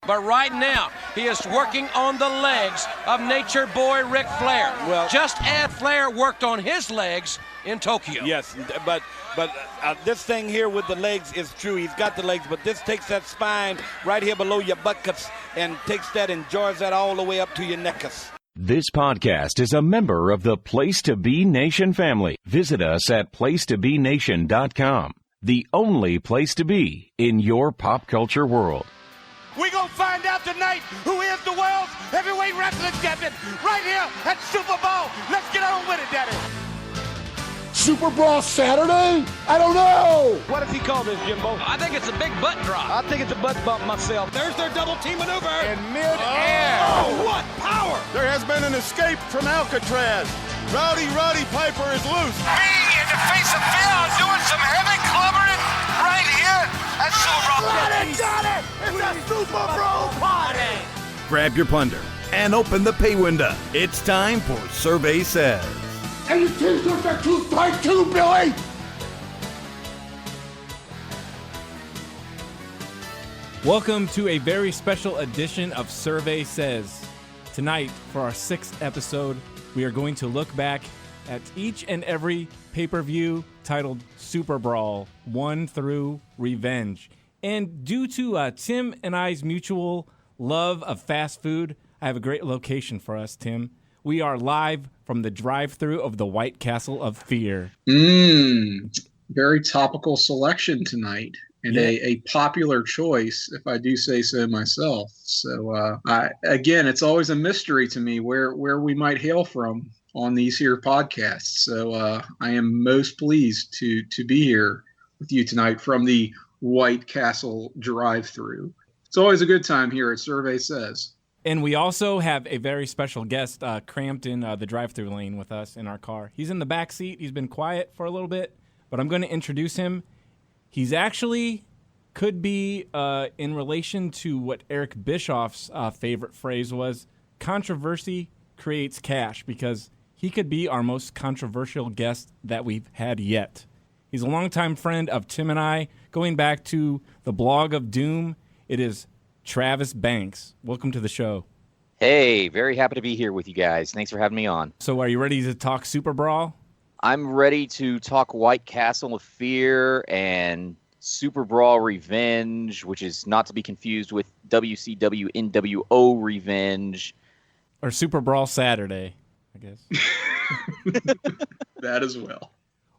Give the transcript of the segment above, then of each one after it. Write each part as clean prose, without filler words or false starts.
But right now, he is working on the legs of Nature Boy Ric Flair. Well, just as Flair worked on his legs in Tokyo. Yes, but this thing here with the legs is true. He's got the legs, but this takes that spine right here below your buttocks and takes that and jars that all the way up to your neckers. This podcast is a member of the Place to Be Nation family. Visit us at placetobenation.com, the only place to be in your pop culture world. We're going to find out tonight who is the world's heavyweight wrestling champion right here at SuperBrawl. Let's get on with it, Daddy. SuperBrawl Saturday? I don't know. What does he call this, Jimbo? I think it's a big butt drop. I think it's a butt bump myself. There's their double team maneuver. In mid-air. Oh, what power! There has been an escape from Alcatraz. Roddy Piper is loose. Me in the face of Phil doing some heavy clubbering right here at SuperBrawl. Got it! It's a SuperBrawl party! Grab your plunder and open the pay window. It's time for Survey Says. And you t-shirts are too tight too, Billy! Welcome to a very special edition of Survey Says. Tonight, for our 6th episode, we are going to look back at each and every pay-per-view titled SuperBrawl 1 through Revenge. And due to Tim and I's mutual love of fast food, I have a great location for us, Tim. We are live from the drive-thru of the White Castle of Fear. Very topical selection tonight, and a popular choice, if I do say so myself. So, again, it's always a mystery to me where we might hail from on these here podcasts. So I am most pleased to be here with you tonight from the White Castle drive-thru. It's always a good time here at Survey Says. And we also have a very special guest cramped in the drive-thru lane with us in our car. He's in the back seat. He's been quiet for a little bit, but I'm going to introduce him. He's actually could be in relation to what Eric Bischoff's favorite phrase was, controversy creates cash, because he could be our most controversial guest that we've had yet. He's a longtime friend of Tim and I, going back to the blog of Doom. It is Travis Banks. Welcome to the show. Hey, very happy to be here with you guys. Thanks for having me on. So are you ready to talk SuperBrawl? I'm ready to talk White Castle of Fear and SuperBrawl Revenge, which is not to be confused with WCW NWO Revenge. Or SuperBrawl Saturday, I guess. That as well.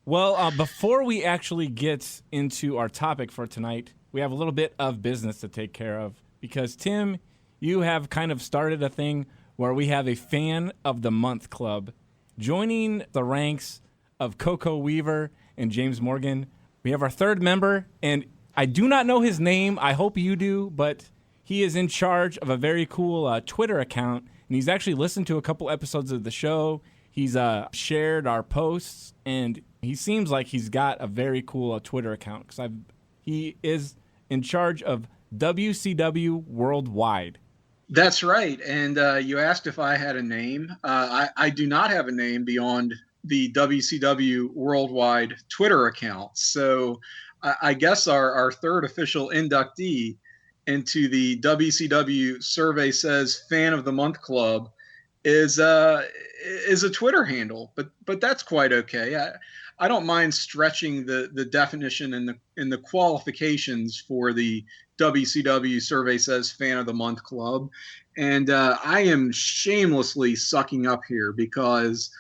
Well, before we actually get into our topic for tonight, we have a little bit of business to take care of. Because, Tim, you have kind of started a thing where we have a Fan of the Month club. Joining the ranks of Coco Weaver and James Morgan, we have our third member, and I do not know his name. I hope you do, but he is in charge of a very cool Twitter account, and he's actually listened to a couple episodes of the show. He's shared our posts, and he seems like he's got a very cool Twitter account, because he is in charge of WCW Worldwide. That's right. And you asked if I had a name. I do not have a name beyond the WCW Worldwide Twitter account. So I guess our third official inductee into the WCW Survey Says Fan of the Month Club is a Twitter handle, but that's quite okay. I don't mind stretching the definition and the qualifications for the WCW Survey Says Fan of the Month Club. And I am shamelessly sucking up here because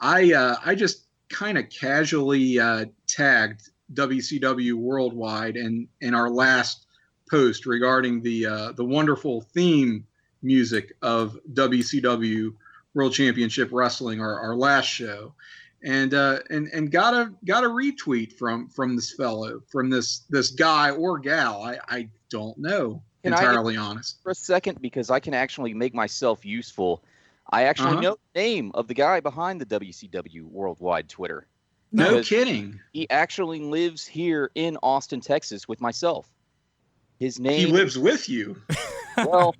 I just kind of casually tagged WCW Worldwide in our last post regarding the wonderful theme music of WCW World Championship Wrestling, our last show. And got a retweet from this fellow, from this guy or gal. I don't know, entirely honest. For a second, because I can actually make myself useful. I actually know the name of the guy behind the WCW Worldwide Twitter. No kidding. He actually lives here in Austin, Texas with myself. His name... He lives with you. Well...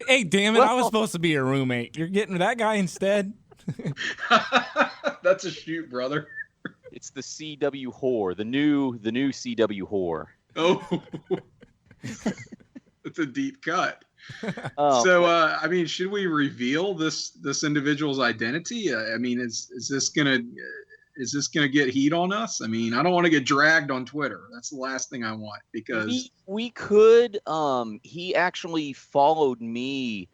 Hey, damn it, I was supposed to be your roommate. You're getting that guy instead? That's a shoot, brother. It's the CW whore, the new CW whore. Oh. It's a deep cut. Oh, So, I mean, should we reveal this individual's identity? I mean, is this gonna get heat on us? I mean, I don't want to get dragged on Twitter. That's the last thing I want, because we could. He actually followed me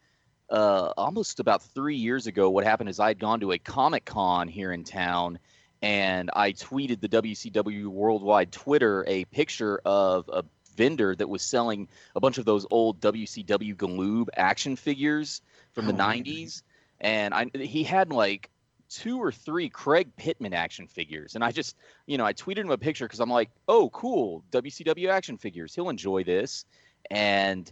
almost about 3 years ago. What happened is I'd gone to a Comic-Con here in town, and I tweeted the WCW Worldwide Twitter a picture of a vendor that was selling a bunch of those old WCW Galoob action figures from the 90s. And he had like 2 or 3 Craig Pittman action figures. And I just, I tweeted him a picture because I'm like, oh, cool, WCW action figures. He'll enjoy this. And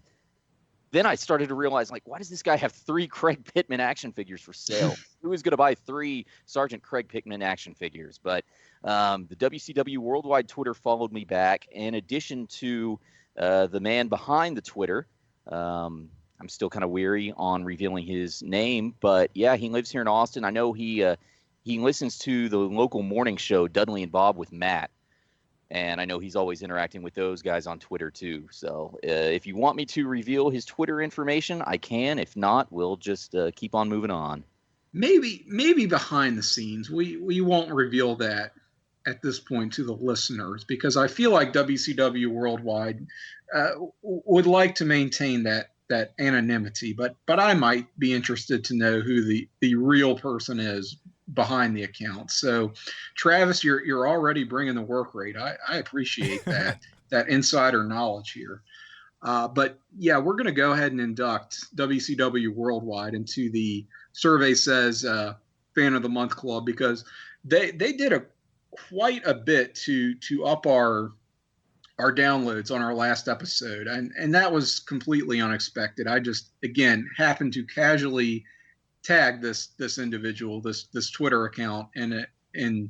then I started to realize, like, why does this guy have 3 Craig Pittman action figures for sale? Who is going to buy 3 Sergeant Craig Pittman action figures? But the WCW Worldwide Twitter followed me back. In addition to the man behind the Twitter, I'm still kind of weary on revealing his name, but yeah, he lives here in Austin. I know he listens to the local morning show, Dudley and Bob with Matt, and I know he's always interacting with those guys on Twitter too. So if you want me to reveal his Twitter information, I can. If not, we'll just keep on moving on. Maybe behind the scenes, we won't reveal that at this point to the listeners, because I feel like WCW Worldwide would like to maintain that anonymity, but I might be interested to know who the real person is behind the account. So, Travis, you're already bringing the work rate. I appreciate that insider knowledge here. But yeah, we're going to go ahead and induct WCW Worldwide into the Survey Says Fan of the Month Club, because they did quite a bit to up our downloads on our last episode, and that was completely unexpected. I just, again, happened to casually tag this individual, this Twitter account, and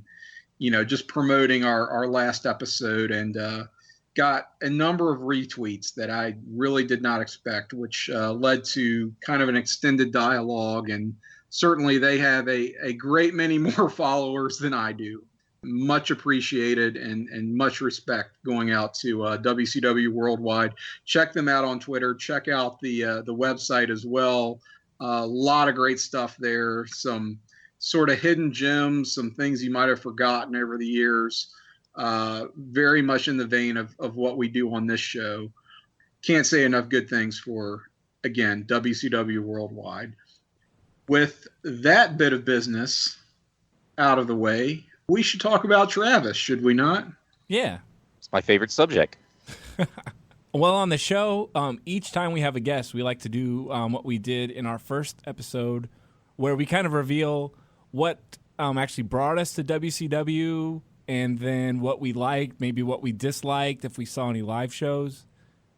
just promoting our last episode, and got a number of retweets that I really did not expect, which led to kind of an extended dialogue, and certainly they have a great many more followers than I do. Much appreciated, and much respect going out to WCW Worldwide. Check them out on Twitter. Check out the website as well. A lot of great stuff there. Some sort of hidden gems, some things you might have forgotten over the years. Very much in the vein of what we do on this show. Can't say enough good things for, again, WCW Worldwide. With that bit of business out of the way, we should talk about Travis, should we not? Yeah. It's my favorite subject. Well, on the show, each time we have a guest, we like to do what we did in our first episode, where we kind of reveal what actually brought us to WCW, and then what we liked, maybe what we disliked, if we saw any live shows.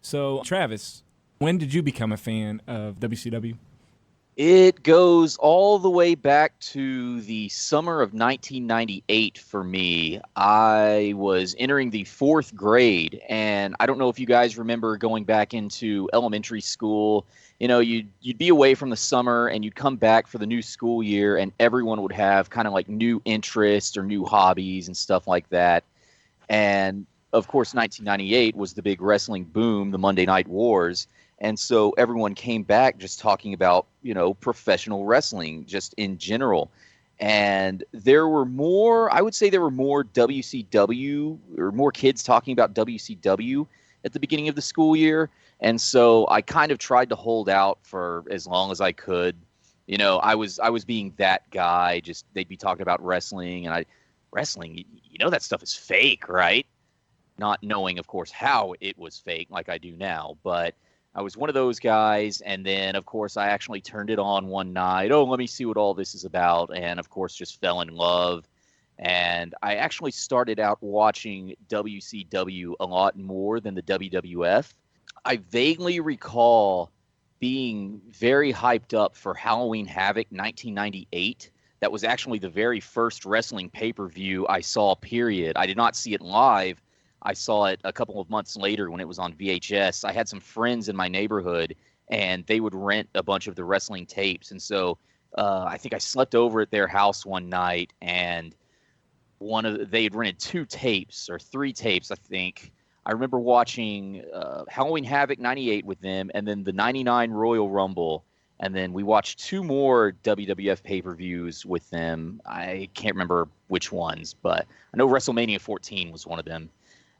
So, Travis, when did you become a fan of WCW? It goes all the way back to the summer of 1998 for me. I was entering the 4th grade, and I don't know if you guys remember going back into elementary school. You'd be away from the summer, and you'd come back for the new school year, and everyone would have kind of like new interests or new hobbies and stuff like that. And, of course, 1998 was the big wrestling boom, the Monday Night Wars. And so everyone came back just talking about, professional wrestling just in general. And there were more WCW, or more kids talking about WCW at the beginning of the school year. And so I kind of tried to hold out for as long as I could. I was being that guy. Just, they'd be talking about wrestling, and wrestling, that stuff is fake, right? Not knowing, of course, how it was fake like I do now, but I was one of those guys, and then, of course, I actually turned it on one night. Oh, let me see what all this is about, and, of course, just fell in love. And I actually started out watching WCW a lot more than the WWF. I vaguely recall being very hyped up for Halloween Havoc 1998. That was actually the very first wrestling pay-per-view I saw, period. I did not see it live. I saw it a couple of months later when it was on VHS. I had some friends in my neighborhood, and they would rent a bunch of the wrestling tapes. And so I think I slept over at their house one night, and they had rented 2 tapes or 3 tapes, I think. I remember watching Halloween Havoc 98 with them, and then the 99 Royal Rumble. And then we watched 2 more WWF pay-per-views with them. I can't remember which ones, but I know WrestleMania 14 was one of them.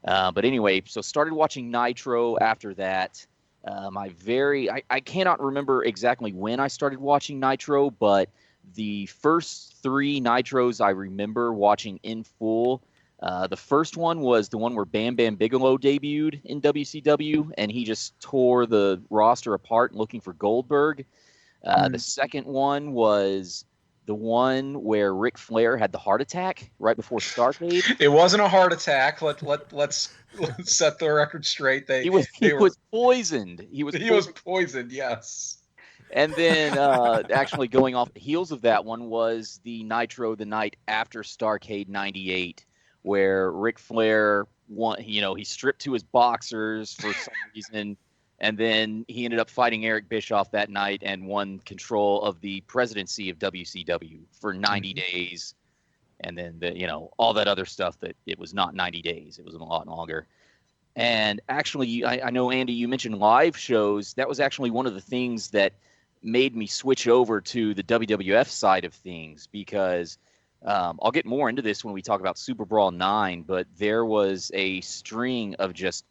But anyway, so started watching Nitro after that. I cannot remember exactly when I started watching Nitro, but the first 3 Nitros I remember watching in full. The first one was the one where Bam Bam Bigelow debuted in WCW, and he just tore the roster apart looking for Goldberg. The second one was the one where Ric Flair had the heart attack right before Starrcade. It wasn't a heart attack. Let's set the record straight. He was poisoned. He was poisoned. Yes. And then actually going off the heels of that one was the Nitro the night after Starrcade 98, where Ric Flair won. He stripped to his boxers for some reason. And then he ended up fighting Eric Bischoff that night and won control of the presidency of WCW for 90 days. And then, all that other stuff that it was not 90 days. It was a lot longer. And actually, I know, Andy, you mentioned live shows. That was actually one of the things that made me switch over to the WWF side of things, because I'll get more into this when we talk about SuperBrawl 9, but there was a string of just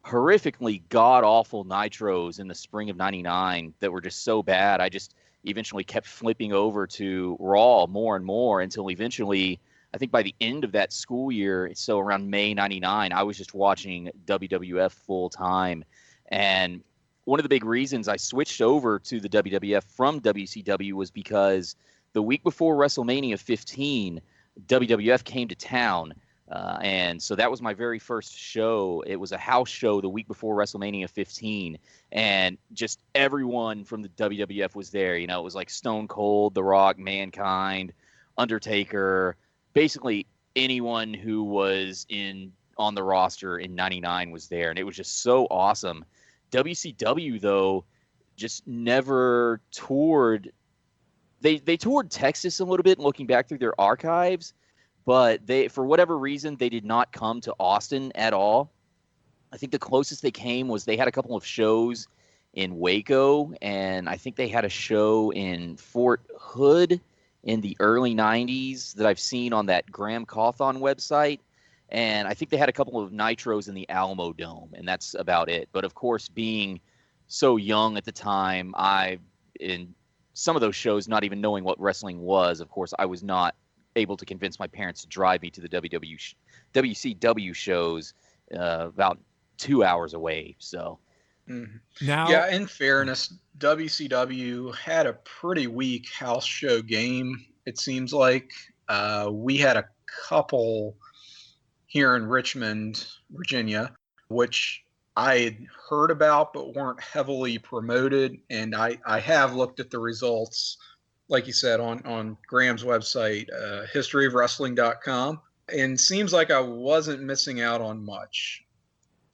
horrifically god-awful Nitros in the spring of 99 that were just so bad. I just eventually kept flipping over to Raw more and more until eventually, I think by the end of that school year, so around May 99, I was just watching WWF full time. And one of the big reasons I switched over to the WWF from WCW was because the week before WrestleMania 15, WWF came to town. And so that was my very first show. It was a house show the week before WrestleMania 15. And just everyone from the WWF was there. It was like Stone Cold, The Rock, Mankind, Undertaker. Basically anyone who was on the roster in 99 was there. And it was just so awesome. WCW, though, just never toured. They toured Texas a little bit, looking back through their archives. But for whatever reason, they did not come to Austin at all. I think the closest they came was they had a couple of shows in Waco, and I think they had a show in Fort Hood in the early 90s that I've seen on that Graham Cawthon website. And I think they had a couple of Nitros in the Alamo Dome, and that's about it. But, of course, being so young at the time, in some of those shows, not even knowing what wrestling was, of course, I was not able to convince my parents to drive me to the WCW shows about 2 hours away. So now, yeah, in fairness, WCW had a pretty weak house show game. It seems like we had a couple here in Richmond, Virginia, which I had heard about but weren't heavily promoted. And I have looked at the results, like you said, on Graham's website, historyofwrestling.com, and seems like I wasn't missing out on much.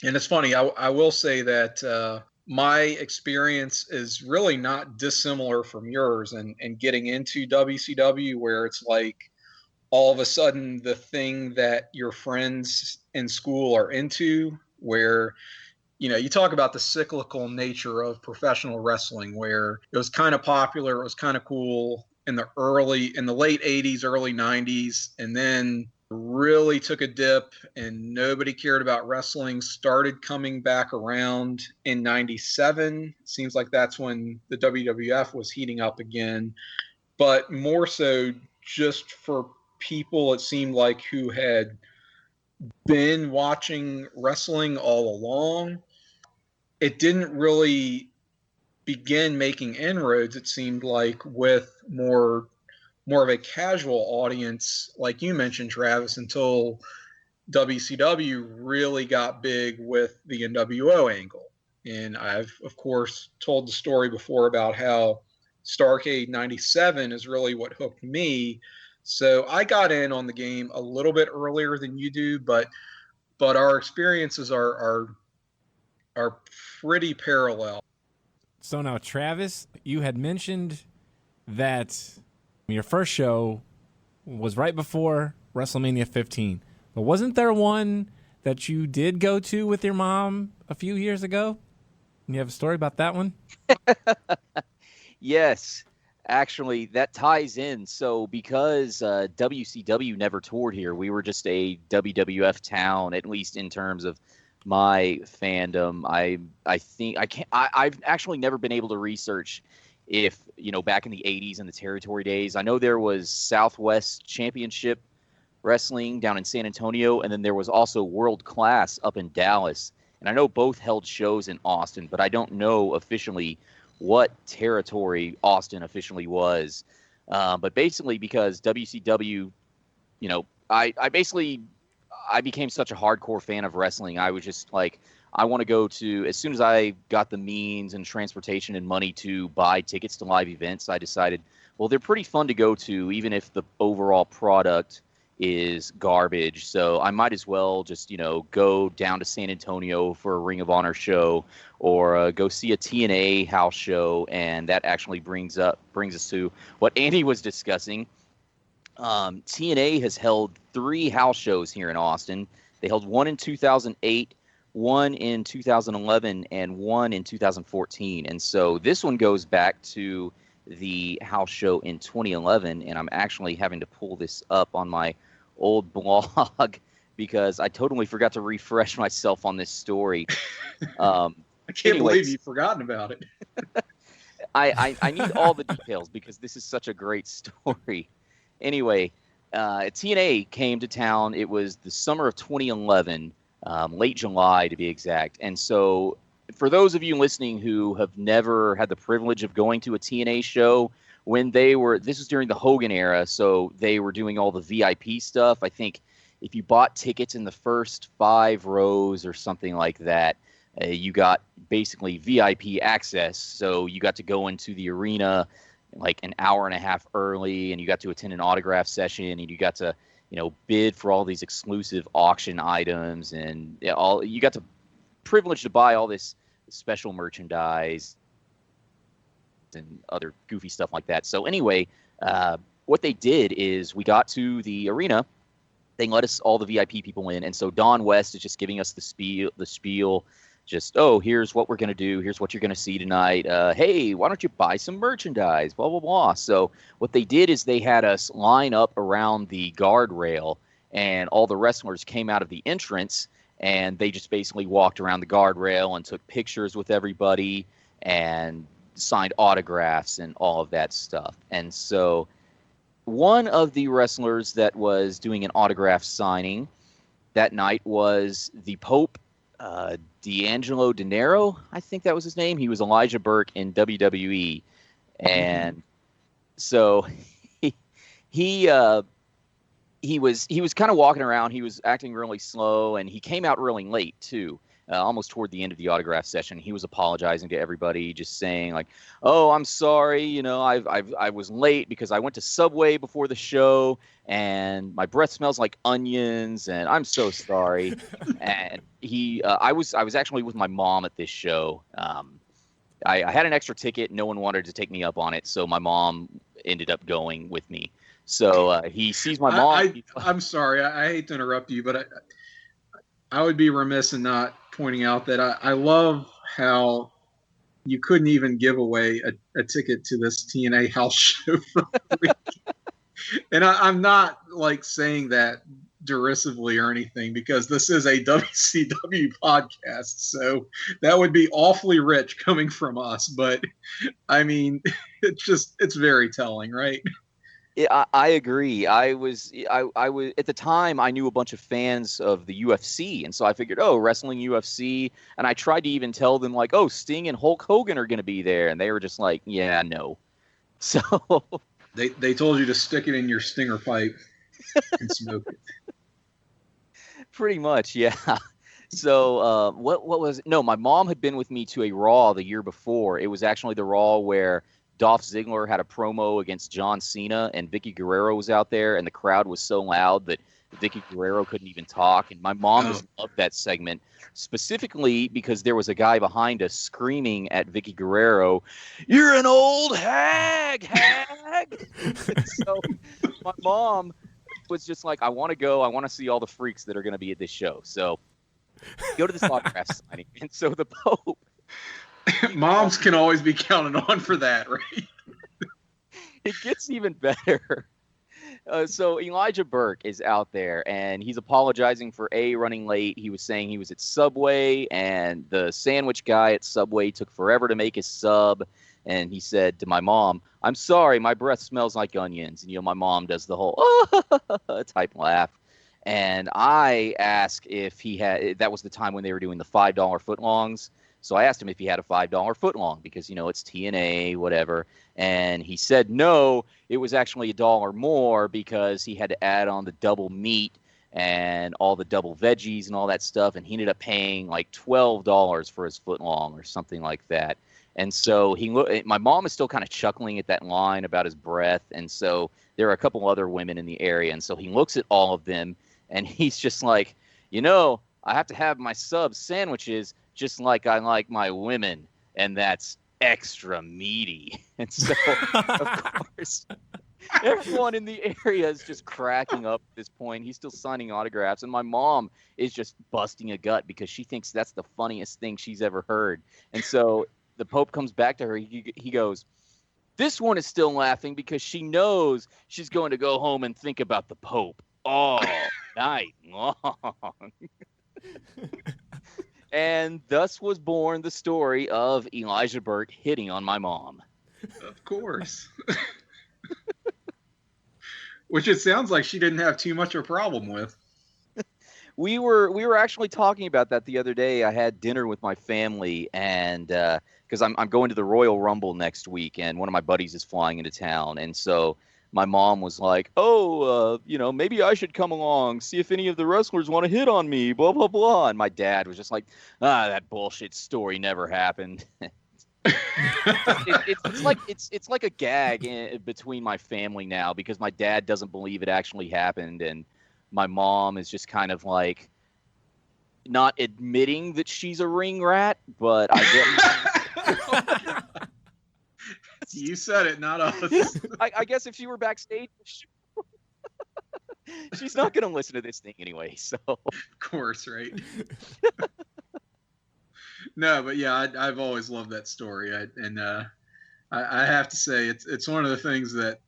And it's funny, I will say that my experience is really not dissimilar from yours, and getting into WCW, where it's like all of a sudden the thing that your friends in school are into, where you talk about the cyclical nature of professional wrestling, where it was kind of popular, it was kind of cool in the late 80s, early 90s, and then really took a dip and nobody cared about wrestling, started coming back around in 97. Seems like that's when the WWF was heating up again, but more so just for people, it seemed like, who had been watching wrestling all along. It didn't really begin making inroads, it seemed like, with more of a casual audience, like you mentioned, Travis, until WCW really got big with the NWO angle. And I've, of course, told the story before about how Starrcade 97 is really what hooked me. So I got in on the game a little bit earlier than you do, but our experiences are pretty parallel. So now, Travis, you had mentioned that your first show was right before WrestleMania 15. But wasn't there one that you did go to with your mom a few years ago? You have a story about that one? Yes, actually, that ties in. So because WCW never toured here, we were just a WWF town, at least in terms of my fandom. I've actually never been able to research if, back in the 80s and the territory days. I know there was Southwest Championship Wrestling down in San Antonio, and then there was also World Class up in Dallas. And I know both held shows in Austin, but I don't know officially what territory Austin officially was. But basically, because WCW, I became such a hardcore fan of wrestling. I was just like, I want to go to, as soon as I got the means and transportation and money to buy tickets to live events, I decided, well, they're pretty fun to go to, even if the overall product is garbage. So I might as well just, go down to San Antonio for a Ring of Honor show, or go see a TNA house show. And that actually brings us to what Andy was discussing. TNA has held 3 house shows here in Austin. They held one in 2008, one in 2011, and one in 2014. And so this one goes back to the house show in 2011, and I'm actually having to pull this up on my old blog because I totally forgot to refresh myself on this story. I can't believe you've forgotten about it. I need all the details because this is such a great story. Anyway, TNA came to town. It was the summer of 2011, late July to be exact. And so for those of you listening who have never had the privilege of going to a TNA show, this was during the Hogan era, so they were doing all the VIP stuff. I think if you bought tickets in the first 5 rows or something like that, you got basically VIP access. So you got to go into the arena like an hour and a half early, and you got to attend an autograph session, and you got to, bid for all these exclusive auction items, and you got to privilege to buy all this special merchandise and other goofy stuff like that. So anyway, what they did is we got to the arena. They let us, all the VIP people, in, and so Don West is just giving us the spiel. Just, here's what we're going to do. Here's what you're going to see tonight. Hey, why don't you buy some merchandise? Blah, blah, blah. So what they did is they had us line up around the guardrail, and all the wrestlers came out of the entrance, and they just basically walked around the guardrail and took pictures with everybody and signed autographs and all of that stuff. And so one of the wrestlers that was doing an autograph signing that night was the Pope, D'Angelo De Niro, I think that was his name. He was Elijah Burke in WWE. And so he was kind of walking around. He was acting really slow, and he came out really late too. Almost toward the end of the autograph session, he was apologizing to everybody, just saying like, "Oh, I'm sorry. I was late because I went to Subway before the show, and my breath smells like onions, and I'm so sorry." And I was actually with my mom at this show. I had an extra ticket. No one wanted to take me up on it, so my mom ended up going with me. So he sees my mom. I'm sorry. I hate to interrupt you, but I would be remiss in not pointing out that I love how you couldn't even give away a ticket to this TNA house show for free. And I'm not like saying that derisively or anything, because this is a WCW podcast, so that would be awfully rich coming from us. But I mean, it's very telling, right? Yeah, I agree. I was at the time, I knew a bunch of fans of the UFC, and so I figured, wrestling UFC, and I tried to even tell them like, Sting and Hulk Hogan are going to be there, and they were just like, yeah, no. So they told you to stick it in your stinger pipe and smoke it. Pretty much, yeah. So what was it? No, my mom had been with me to a Raw the year before. It was actually the Raw where Dolph Ziggler had a promo against John Cena, and Vicky Guerrero was out there, and the crowd was so loud that Vicky Guerrero couldn't even talk. And my mom just loved that segment, specifically because there was a guy behind us screaming at Vicky Guerrero, "You're an old hag!" So my mom was just like, I want to go. I want to see all the freaks that are going to be at this show. So go to this autograph signing. And so the Pope. Moms can always be counted on for that, right? It gets even better. So Elijah Burke is out there, and he's apologizing for running late. He was saying he was at Subway, and the sandwich guy at Subway took forever to make his sub. And he said to my mom, "I'm sorry, my breath smells like onions." And, my mom does the whole type laugh. And I asked if he had – that was the time when they were doing the $5 footlongs. So I asked him if he had a $5 footlong because, it's TNA, whatever. And he said no, it was actually $1 more because he had to add on the double meat and all the double veggies and all that stuff. And he ended up paying like $12 for his footlong or something like that. And so my mom is still kind of chuckling at that line about his breath. And so there are a couple other women in the area. And so he looks at all of them and he's just like, I have to have my sub sandwiches just like I like my women. And that's extra meaty. And so, of course, everyone in the area is just cracking up at this point. He's still signing autographs. And my mom is just busting a gut because she thinks that's the funniest thing she's ever heard. And so the Pope comes back to her. He goes, "This one is still laughing because she knows she's going to go home and think about the Pope all night long." And thus was born the story of Elijah Burke hitting on my mom. Of course. Which it sounds like she didn't have too much of a problem with. We were actually talking about that the other day. I had dinner with my family, and because I'm going to the Royal Rumble next week, and one of my buddies is flying into town, and so my mom was like, maybe I should come along, see if any of the wrestlers want to hit on me, blah, blah, blah. And my dad was just like, that bullshit story never happened. It's like a gag between my family now because my dad doesn't believe it actually happened. And my mom is just kind of like not admitting that she's a ring rat, but I get You said it, not us. I guess if she were backstage, she's not going to listen to this thing anyway. So, of course, right? No, but yeah, I've always loved that story, I have to say it's one of the things that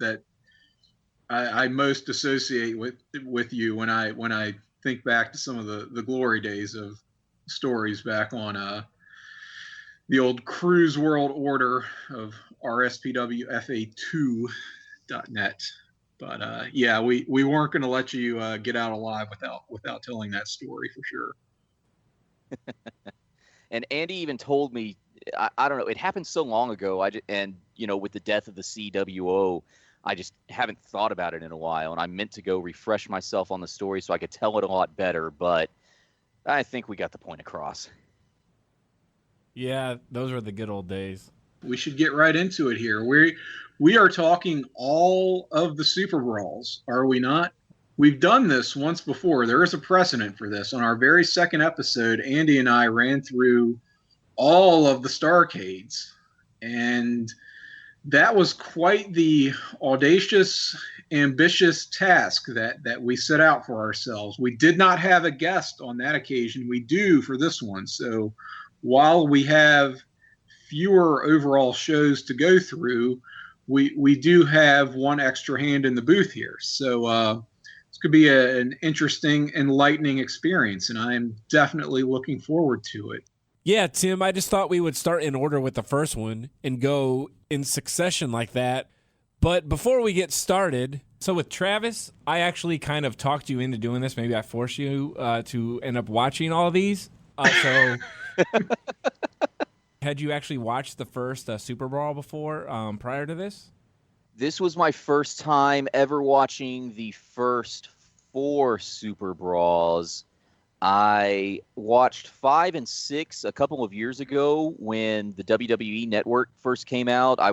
I most associate with you when I think back to some of the glory days of stories back on the old Cruise World Order of rspwfa2.net. But yeah, we weren't going to let you get out alive without telling that story for sure. And Andy even told me, I don't know, it happened so long ago. With the death of the CWO, I just haven't thought about it in a while. And I meant to go refresh myself on the story so I could tell it a lot better. But I think we got the point across. Yeah, those were the good old days. We should get right into it here. We are talking all of the Super Brawls, are we not? We've done this once before. There is a precedent for this. On our very second episode, Andy and I ran through all of the Starcades, and that was quite the audacious, ambitious task that we set out for ourselves. We did not have a guest on that occasion. We do for this one. So while we have fewer overall shows to go through, we do have one extra hand in the booth here. So this could be an interesting, enlightening experience, and I am definitely looking forward to it. Yeah, Tim, I just thought we would start in order with the first one and go in succession like that. But before we get started, so with Travis, I actually kind of talked you into doing this. Maybe I forced you to end up watching all of these. So had you actually watched the first Super Brawl before, prior to this? This was my first time ever watching the first 4 Super Brawls. I watched 5 and 6 a couple of years ago when the WWE Network first came out. I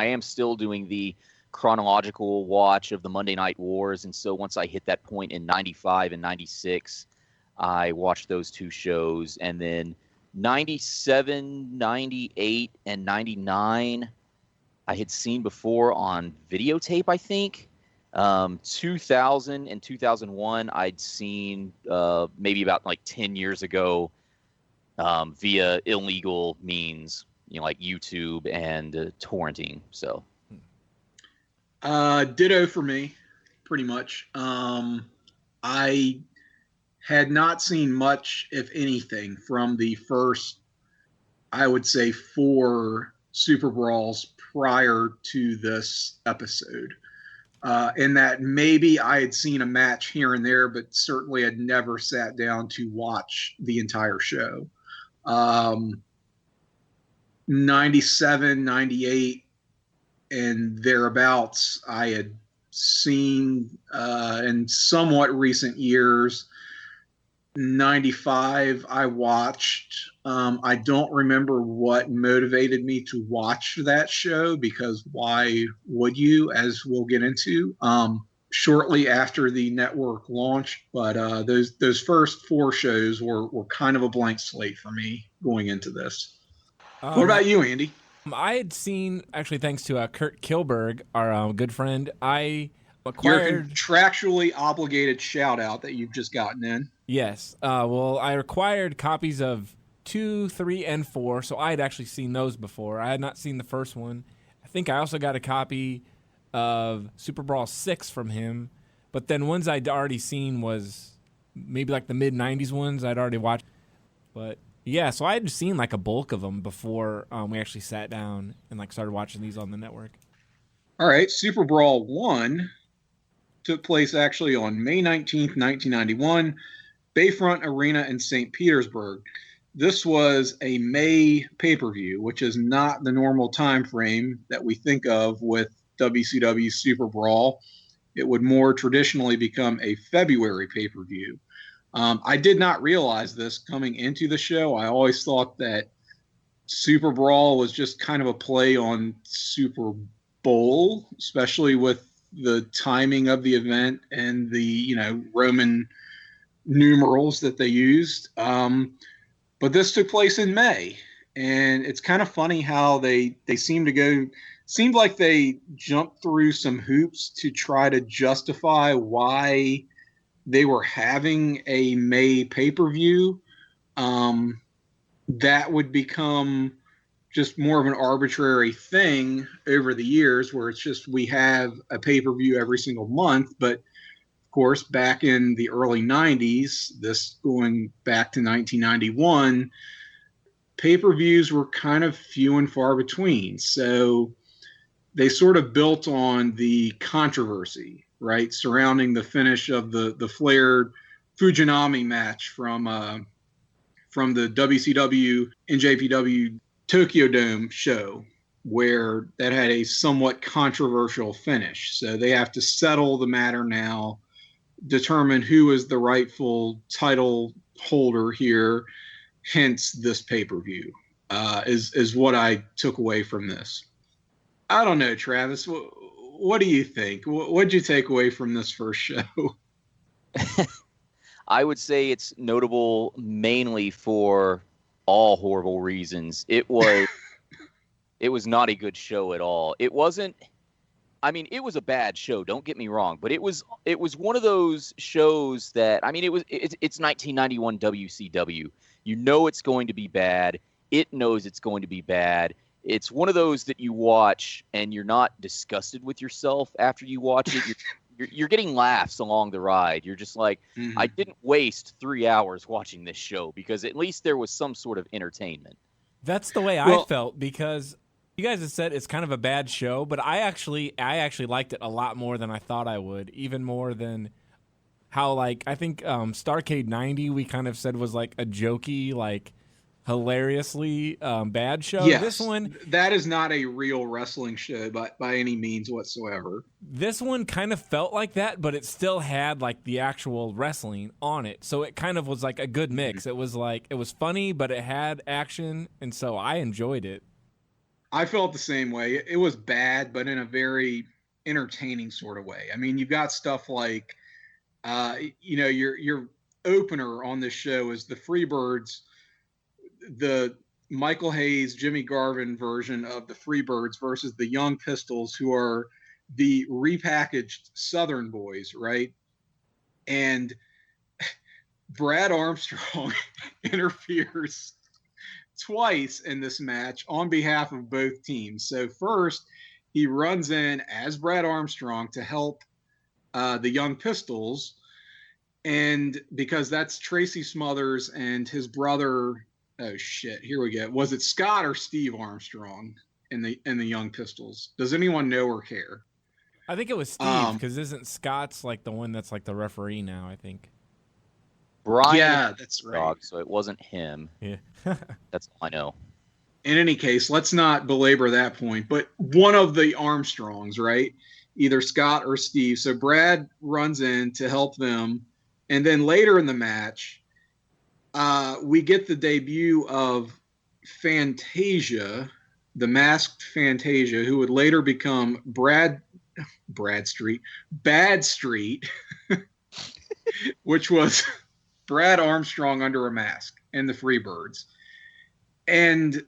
am still doing the chronological watch of the Monday Night Wars. And so once I hit that point in 95 and 96, I watched those 2 shows. And then 97, 98, and 99, I had seen before on videotape, I think. 2000 and 2001, I'd seen maybe about like 10 years ago via illegal means, like YouTube and torrenting. So, ditto for me, pretty much. I had not seen much, if anything, from the first, I would say, 4 Super Brawls prior to this episode. In that maybe I had seen a match here and there, but certainly had never sat down to watch the entire show. 97, 98, and thereabouts, I had seen in somewhat recent years. 95, I watched. I don't remember what motivated me to watch that show, because why would you, as we'll get into, shortly after the network launched. But those first 4 shows were kind of a blank slate for me going into this. What about you, Andy? I had seen, actually, thanks to Kurt Kilberg, our good friend, I acquired... Your contractually obligated shout-out that you've just gotten in. Yes. Well, I acquired copies of 2, 3, and 4, so I had actually seen those before. I had not seen the first one. I think I also got a copy of SuperBrawl 6 from him, but then ones I'd already seen was maybe like the mid-90s ones I'd already watched. But yeah, so I had seen like a bulk of them before we actually sat down and like started watching these on the network. All right, SuperBrawl 1 took place actually on May 19th, 1991, Bayfront Arena in St. Petersburg. This was a May pay-per-view, which is not the normal time frame that we think of with WCW Super Brawl. It would more traditionally become a February pay-per-view. I did not realize this coming into the show. I always thought that Super Brawl was just kind of a play on Super Bowl, especially with the timing of the event and the, Roman numerals that they used. But this took place in May, and it's kind of funny how they seemed like they jumped through some hoops to try to justify why they were having a May pay-per-view. That would become just more of an arbitrary thing over the years, where it's just we have a pay-per-view every single month. But of course, back in the early 90s, this going back to 1991, pay-per-views were kind of few and far between. So they sort of built on the controversy, right, surrounding the finish of the flared Fujinami match from the WCW NJPW Tokyo Dome show, where that had a somewhat controversial finish. So they have to settle the matter now, determine who is the rightful title holder here, hence this pay-per-view, is what I took away from this. I don't know, Travis, what do you think? What did you take away from this first show? I would say it's notable mainly for all horrible reasons. It was not a good show at all. It wasn't. I mean, it was a bad show. Don't get me wrong, but it was one of those shows that, I mean, it's 1991 WCW. You know it's going to be bad. It knows it's going to be bad. It's one of those that you watch and you're not disgusted with yourself after you watch it. You're getting laughs along the ride. You're just like, I didn't waste 3 hours watching this show, because at least there was some sort of entertainment. That's the way I felt, because you guys have said it's kind of a bad show, but I actually liked it a lot more than I thought I would, even more than how, like, I think Starrcade 90 we kind of said was like a jokey, like, hilariously bad show. Yes, this one, that is not a real wrestling show by any means whatsoever. This one kind of felt like that, but it still had like the actual wrestling on it, so it kind of was like a good mix. It was like, it was funny, but it had action, and so I enjoyed it. I felt the same way. It was bad, but in a very entertaining sort of way. I mean, you've got stuff like your opener on this show is the Freebirds, the Michael Hayes, Jimmy Garvin version of the Freebirds versus the Young Pistols, who are the repackaged Southern Boys, right? And Brad Armstrong interferes twice in this match on behalf of both teams. So first, he runs in as Brad Armstrong to help the Young Pistols, and because that's Tracy Smothers and his brother. Oh shit! Here we go. Was it Scott or Steve Armstrong in the Young Pistols? Does anyone know or care? I think it was Steve, because isn't Scott's like the one that's like the referee now? I think. Brian, yeah, that's right. So it wasn't him. Yeah, that's all I know. In any case, let's not belabor that point. But one of the Armstrongs, right? Either Scott or Steve. So Brad runs in to help them, and then later in the match, we get the debut of Fantasia, the masked Fantasia, who would later become Bad Street, which was Brad Armstrong under a mask and the Freebirds. And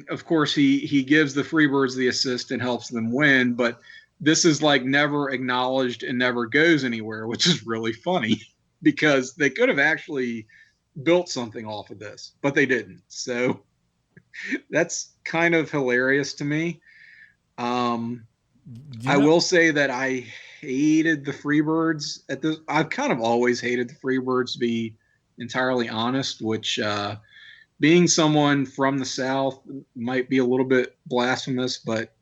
of course he gives the Freebirds the assist and helps them win, but this is like never acknowledged and never goes anywhere, which is really funny because they could have actually built something off of this, but they didn't. So that's kind of hilarious to me. I will say that I hated the Freebirds at this. I've kind of always hated the Freebirds, to be entirely honest, which being someone from the South might be a little bit blasphemous, but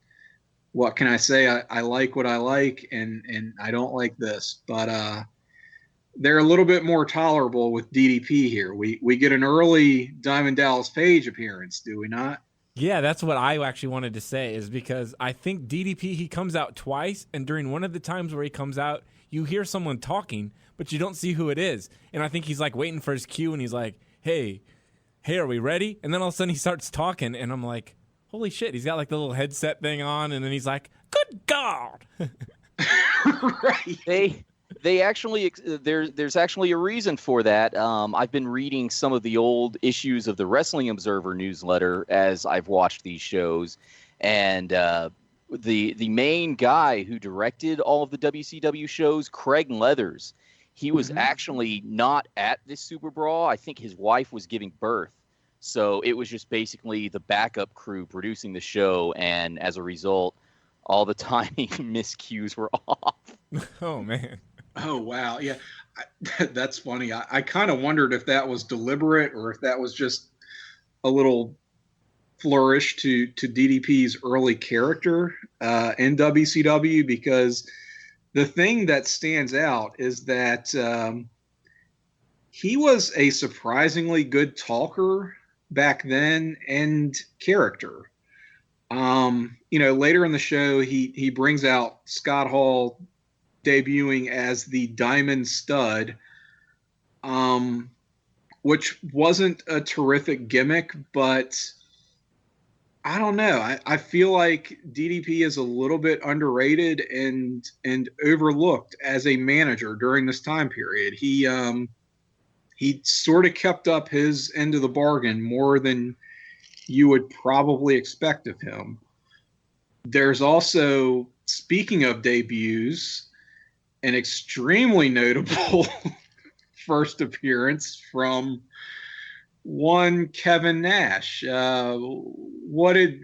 what can I say? I like what I like, and I don't like this, but they're a little bit more tolerable with DDP here. We get an early Diamond Dallas Page appearance, do we not? Yeah, that's what I actually wanted to say, is because I think DDP, he comes out twice, and during one of the times where he comes out, you hear someone talking, but you don't see who it is. And I think he's like waiting for his cue, and he's like, hey, are we ready? And then all of a sudden he starts talking, and I'm like, holy shit, he's got like the little headset thing on, and then he's like, good God. Right. They actually, there's actually a reason for that. I've been reading some of the old issues of the Wrestling Observer newsletter as I've watched these shows, and the main guy who directed all of the WCW shows, Craig Leathers, he was actually not at this Super Brawl. I think his wife was giving birth, so it was just basically the backup crew producing the show, and as a result, all the timing miscues were off. Oh man. Oh, wow. Yeah, that's funny. I kind of wondered if that was deliberate or if that was just a little flourish to DDP's early character in WCW, because the thing that stands out is that he was a surprisingly good talker back then and character. Later in the show, he brings out Scott Hall debuting as the Diamond Stud, which wasn't a terrific gimmick, but I don't know. I feel like DDP is a little bit underrated and overlooked as a manager during this time period. He sort of kept up his end of the bargain more than you would probably expect of him. There's also, speaking of debuts, an extremely notable first appearance from one Kevin Nash. What did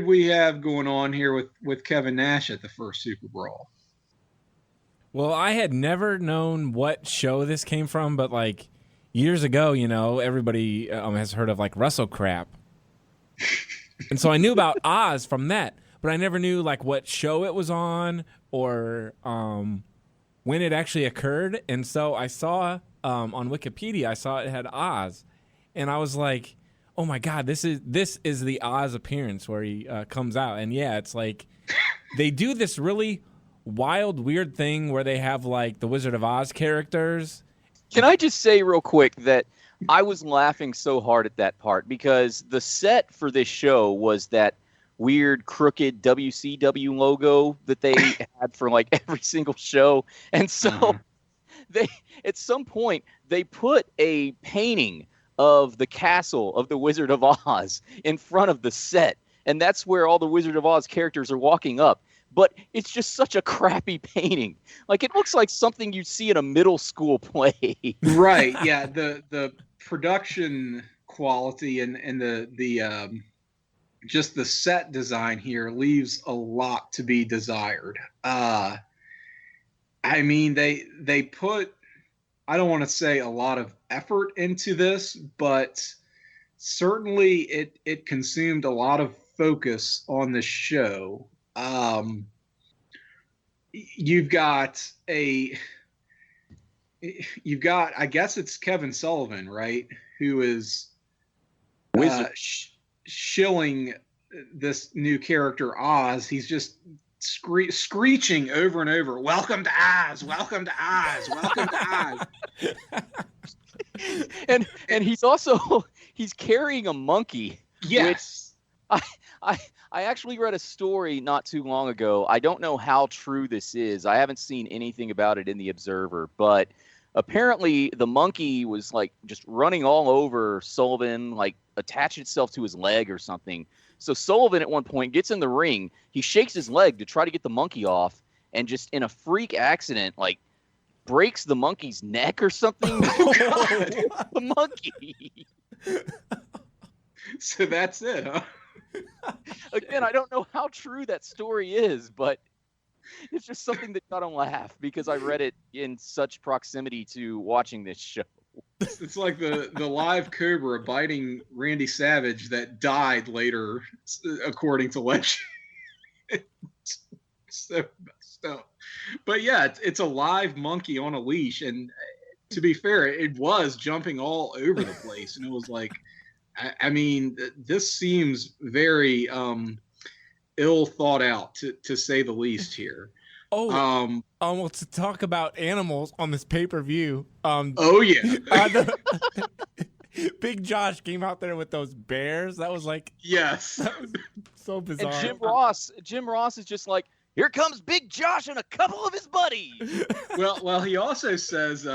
we have going on here with Kevin Nash at the first Super Brawl? Well, I had never known what show this came from, but like years ago, everybody has heard of like Wrestle Crap. And so I knew about Oz from that, but I never knew like what show it was on or when it actually occurred. And so I saw on Wikipedia, I saw it had Oz, and I was like, "Oh my God, this is the Oz appearance where he comes out." And yeah, it's like they do this really wild, weird thing where they have like the Wizard of Oz characters. Can I just say real quick that I was laughing so hard at that part because the set for this show was that weird crooked WCW logo that they had for like every single show. And so they, at some point, they put a painting of the castle of the Wizard of Oz in front of the set. And that's where all the Wizard of Oz characters are walking up. but it's just such a crappy painting. Like, it looks like something you'd see in a middle school play. Right. Yeah. The production quality and the just the set design here leaves a lot to be desired. I mean, they put, I don't want to say a lot of effort into this, but certainly it consumed a lot of focus on the show. You've got, I guess it's Kevin Sullivan, right? Who is shilling this new character Oz. He's just screeching over and over, "Welcome to Oz, welcome to Oz, welcome to Oz." and he's carrying a monkey. Yes. Which I actually read a story not too long ago. I don't know how true this is. I haven't seen anything about it in the Observer, but apparently the monkey was like just running all over Sullivan, like attached itself to his leg or something. So Sullivan at one point gets in the ring. He shakes his leg to try to get the monkey off, and just in a freak accident, like breaks the monkey's neck or something. The monkey. So that's it, huh? Again, I don't know how true that story is, but it's just something that got him laugh because I read it in such proximity to watching this show. It's like the live cobra biting Randy Savage that died later, according to legend. So messed up. But yeah, it's a live monkey on a leash, and to be fair, it was jumping all over the place, and it was like, I mean, this seems very ill thought out, to say the least here. Well, to talk about animals on this pay-per-view. Oh yeah. Big Josh came out there with those bears. That was like, yes, that was so bizarre. And Jim Ross is just like, "Here comes Big Josh and a couple of his buddies." Well, he also says,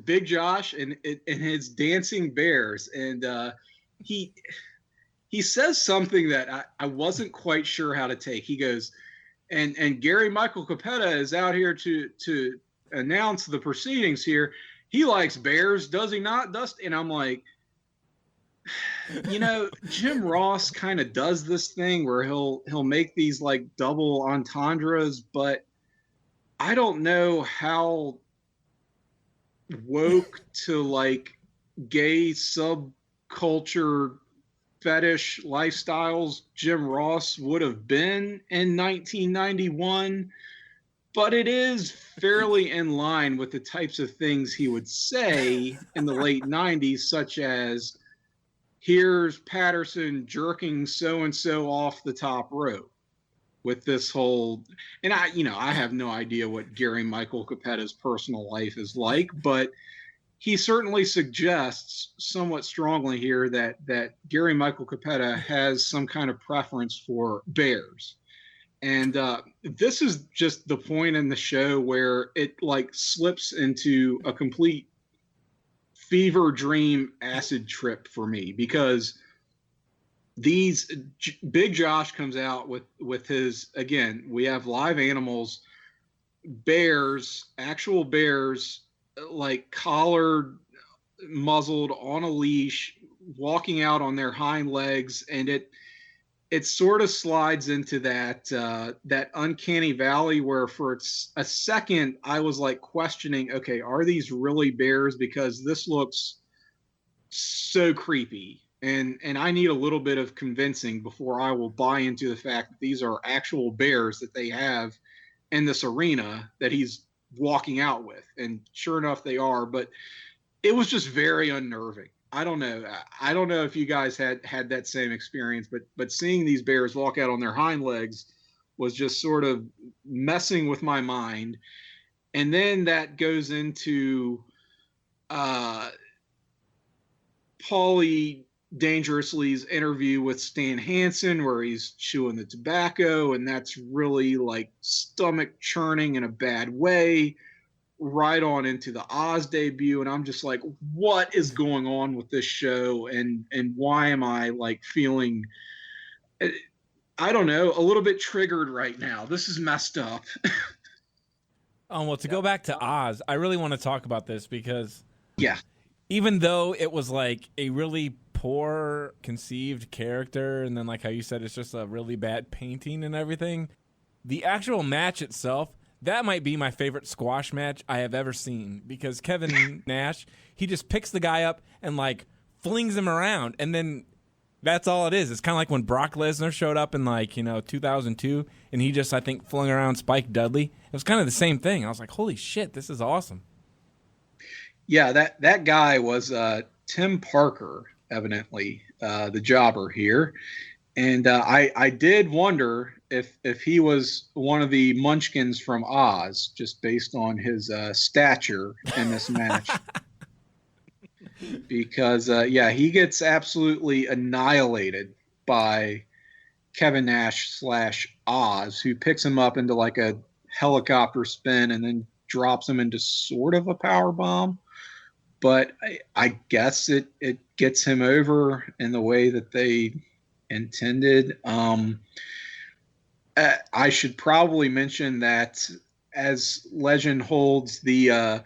Big Josh and his dancing bears, and he says something that I wasn't quite sure how to take. He goes, and Gary Michael Capetta is out here to announce the proceedings here. He likes bears, does he not, Dust? And I'm like, Jim Ross kind of does this thing where he'll make these like double entendres, but I don't know how woke to like gay subculture fetish lifestyles Jim Ross would have been in 1991, but it is fairly in line with the types of things he would say in the late 90s, such as, "Here's Patterson jerking so-and-so off the top rope," with this whole, and I have no idea what Gary Michael Capetta's personal life is like, but he certainly suggests somewhat strongly here that Gary Michael Capetta has some kind of preference for bears. And this is just the point in the show where it like slips into a complete fever dream acid trip for me, because Big Josh comes out with his, again, we have live animals, bears, actual bears, like collared, muzzled, on a leash, walking out on their hind legs, and it sort of slides into that uncanny valley where for a second I was like questioning, okay, are these really bears? Because this looks so creepy, and I need a little bit of convincing before I will buy into the fact that these are actual bears that they have in this arena that he's walking out with. And sure enough, they are. But it was just very unnerving. I don't know if you guys had that same experience, but seeing these bears walk out on their hind legs was just sort of messing with my mind. And then that goes into Paulie Dangerously's interview with Stan Hansen, where he's chewing the tobacco, and that's really like stomach churning in a bad way, right on into the Oz debut. And I'm just like, what is going on with this show, and why am I like feeling I don't know, a little bit triggered right now. This is messed up. Well, to go back to Oz, I really want to talk about this because yeah, even though it was like a really poor conceived character, and then like how you said, it's just a really bad painting and everything, the actual match itself, that might be my favorite squash match I have ever seen, because Kevin Nash, he just picks the guy up and like flings him around, and then that's all it is. It's kind of like when Brock Lesnar showed up in 2002, and he just, I think, flung around Spike Dudley. It was kind of the same thing. I was like, holy shit, this is awesome. Yeah, that guy was Tim Parker, evidently, the jobber here. And I did wonder if he was one of the munchkins from Oz, just based on his stature in this match. Because, he gets absolutely annihilated by Kevin Nash / Oz, who picks him up into like a helicopter spin and then drops him into sort of a power bomb. But I guess it gets him over in the way that they intended. I should probably mention that, as legend holds, the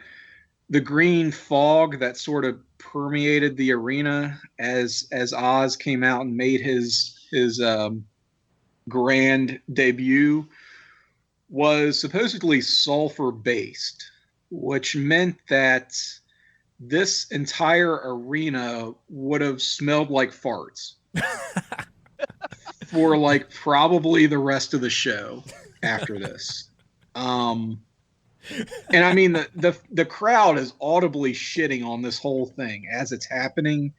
green fog that sort of permeated the arena as Oz came out and made his grand debut was supposedly sulfur based, which meant that this entire arena would have smelled like farts for like probably the rest of the show after this. And I mean, the crowd is audibly shitting on this whole thing as it's happening,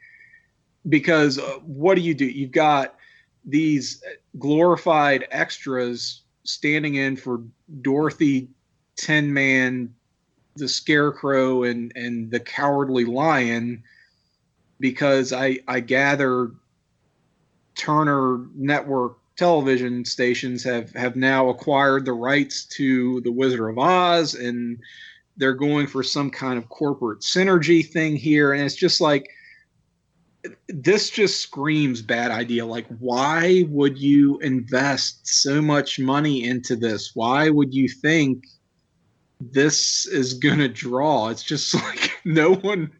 because what do? You've got these glorified extras standing in for Dorothy, Tin Man, the Scarecrow, and the Cowardly Lion, because I gather Turner Network television stations have now acquired the rights to the Wizard of Oz, and they're going for some kind of corporate synergy thing here. And it's just like, this just screams bad idea. Like, why would you invest so much money into this? Why would you think this is going to draw? It's just like no one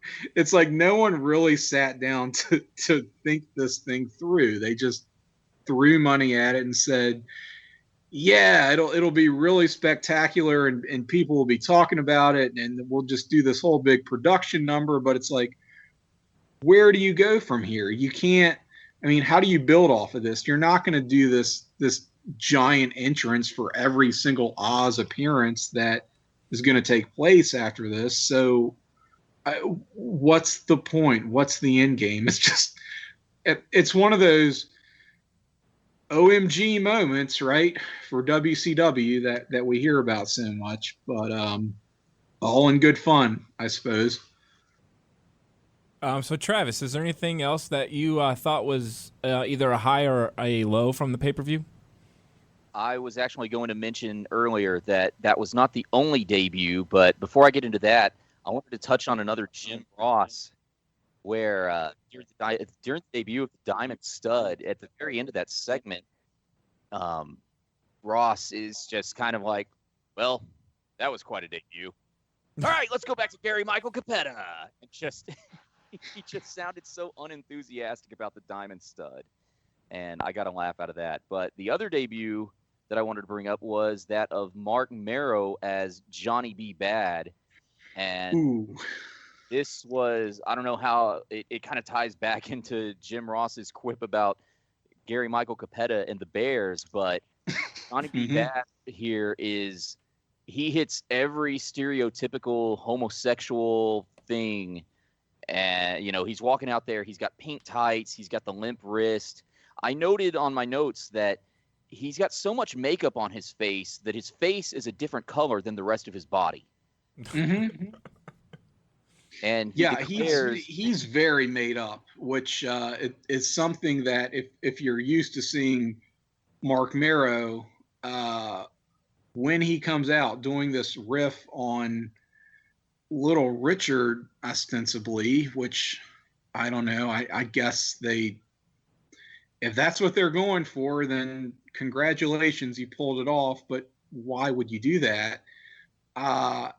really sat down to think this thing through. They just threw money at it and said, yeah, it'll be really spectacular, and people will be talking about it, and we'll just do this whole big production number. But it's like, where do you go from here? You can't, I mean, how do you build off of this? You're not going to do this giant entrance for every single Oz appearance that is going to take place after this. So what's the point? What's the end game? It's just, it's one of those OMG moments, right, for WCW that we hear about so much, but all in good fun, I suppose. So Travis, is there anything else that you thought was either a high or a low from the pay-per-view? I was actually going to mention earlier that was not the only debut, but before I get into that, I wanted to touch on another Jim Ross, where during the debut of the Diamond Stud, at the very end of that segment, Ross is just kind of like, well, that was quite a debut. All right, let's go back to Gary Michael Capetta. And just he just sounded so unenthusiastic about the Diamond Stud, and I got a laugh out of that. But the other debut that I wanted to bring up was that of Mark Marrow as Johnny B. Bad. And this was, I don't know how it kind of ties back into Jim Ross's quip about Gary Michael Capetta and the Bears, but Johnny B. Bad here is, he hits every stereotypical homosexual thing. And, he's walking out there, he's got pink tights, he's got the limp wrist. I noted on my notes that he's got so much makeup on his face that his face is a different color than the rest of his body. Mm-hmm. And he's very made up, which is something that if you're used to seeing Mark Marrow, when he comes out doing this riff on Little Richard, ostensibly, which I don't know, I guess they if that's what they're going for, then congratulations, you pulled it off. But why would you do that? I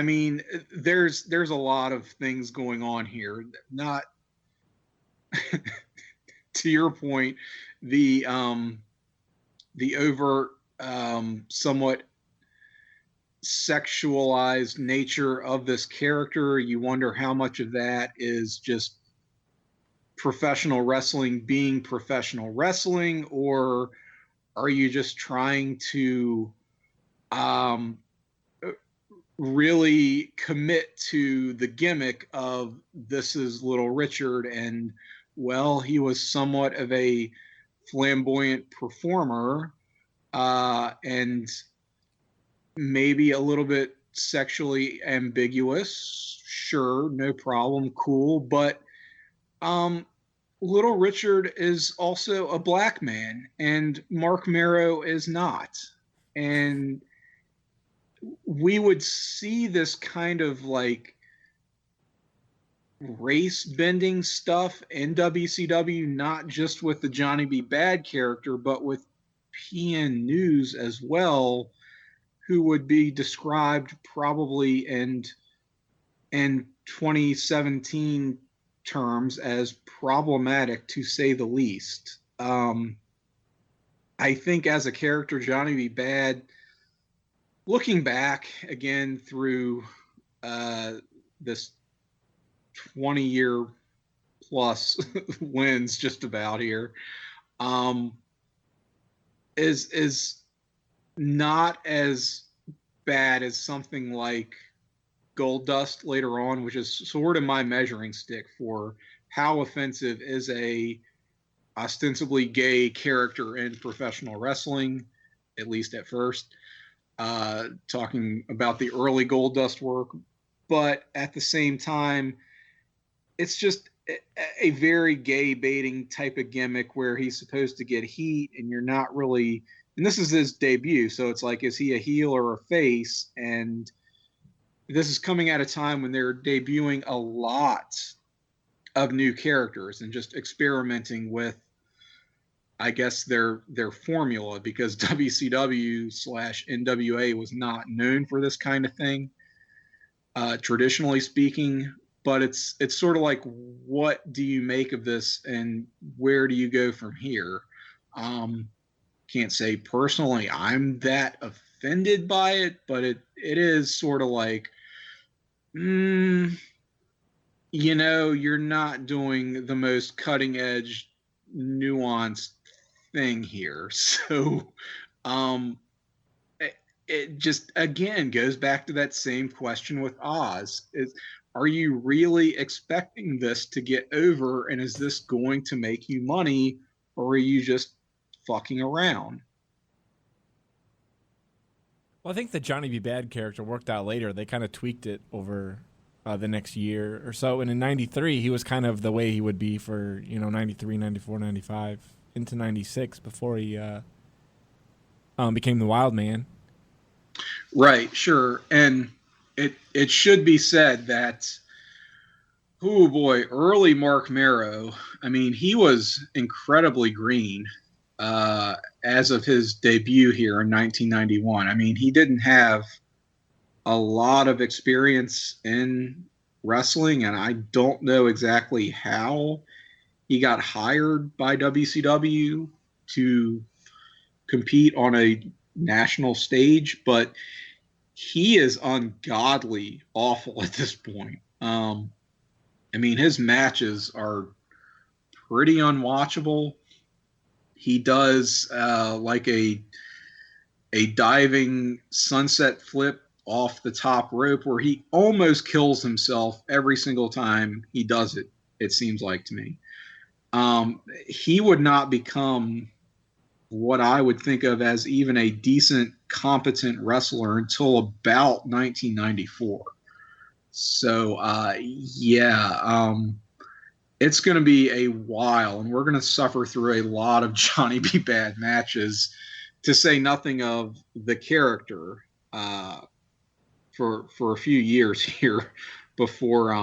mean, there's a lot of things going on here. Not to your point, the overt, somewhat sexualized nature of this character. You wonder how much of that is just professional wrestling being professional wrestling, or are you just trying to really commit to the gimmick of this is Little Richard, and well, he was somewhat of a flamboyant performer, and maybe a little bit sexually ambiguous. Sure, no problem, cool. But Little Richard is also a black man, and Mark Marrow is not. And we would see this kind of like race bending stuff in WCW, not just with the Johnny B. Bad character, but with PN News as well, who would be described probably in 2017 terms as problematic, to say the least. I think as a character, Johnny B. Bad, looking back again through this 20-year plus wins just about here, is not as bad as something like Gold Dust later on, which is sort of my measuring stick for how offensive is a ostensibly gay character in professional wrestling, at least at first. Talking about the early Gold Dust work, but at the same time, it's just a very gay baiting type of gimmick where he's supposed to get heat, and you're not really. And this is his debut, so it's like, is he a heel or a face? And this is coming at a time when they're debuting a lot of new characters and just experimenting with, I guess, their formula, because WCW/NWA was not known for this kind of thing, traditionally speaking. But it's sort of like, what do you make of this, and where do you go from here? Can't say personally I'm that offended by it, but it is sort of like, you're not doing the most cutting edge, nuanced thing here. So it just, again, goes back to that same question with Oz. Are you really expecting this to get over, and is this going to make you money, or are you just fucking around? Well, I think the Johnny B. Bad character worked out later. They kind of tweaked it over the next year or so. And in 93, he was kind of the way he would be for, 93, 94, 95, into 96 before he became the Wild Man. Right, sure. And it should be said that, oh boy, early Mark Marrow, I mean, he was incredibly green as of his debut here in 1991. I mean, he didn't have a lot of experience in wrestling, and I don't know exactly how he got hired by WCW to compete on a national stage, but he is ungodly awful at this point. I mean, his matches are pretty unwatchable. He does like a diving sunset flip off the top rope where he almost kills himself every single time he does it, it seems like to me. He would not become what I would think of as even a decent, competent wrestler until about 1994. So, it's going to be a while, and we're going to suffer through a lot of Johnny B. Bad matches, to say nothing of the character, for a few years here before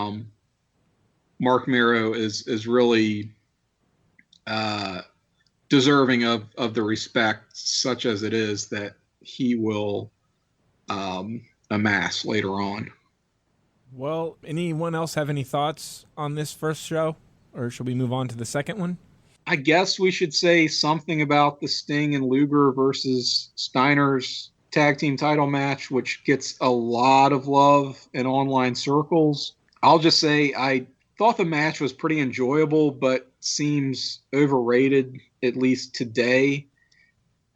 Mark Mero is really deserving of the respect, such as it is, that he will amass later on. Well, anyone else have any thoughts on this first show, or should we move on to the second one? I guess we should say something about the Sting and Luger versus Steiner's tag team title match, which gets a lot of love in online circles. I'll just say I thought the match was pretty enjoyable, but seems overrated, at least today.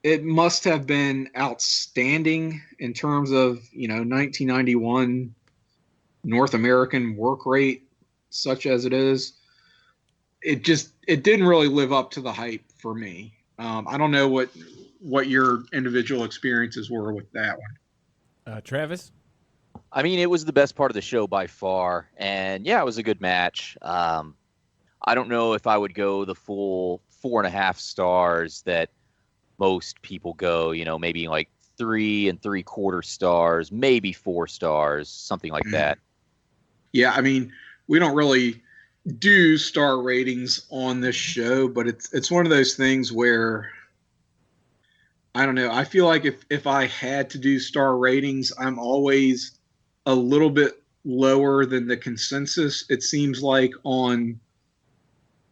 It must have been outstanding in terms of, 1991 North American work rate, such as it is. It didn't really live up to the hype for me. I don't know what your individual experiences were with that one. Travis? I mean, it was the best part of the show by far. And yeah, it was a good match. I don't know if I would go the full 4.5 stars that most people go, maybe like 3 3/4 stars, maybe 4 stars, something like that. Yeah, I mean, we don't really do star ratings on this show, but it's one of those things where, I don't know, I feel like if I had to do star ratings, I'm always a little bit lower than the consensus, it seems like, on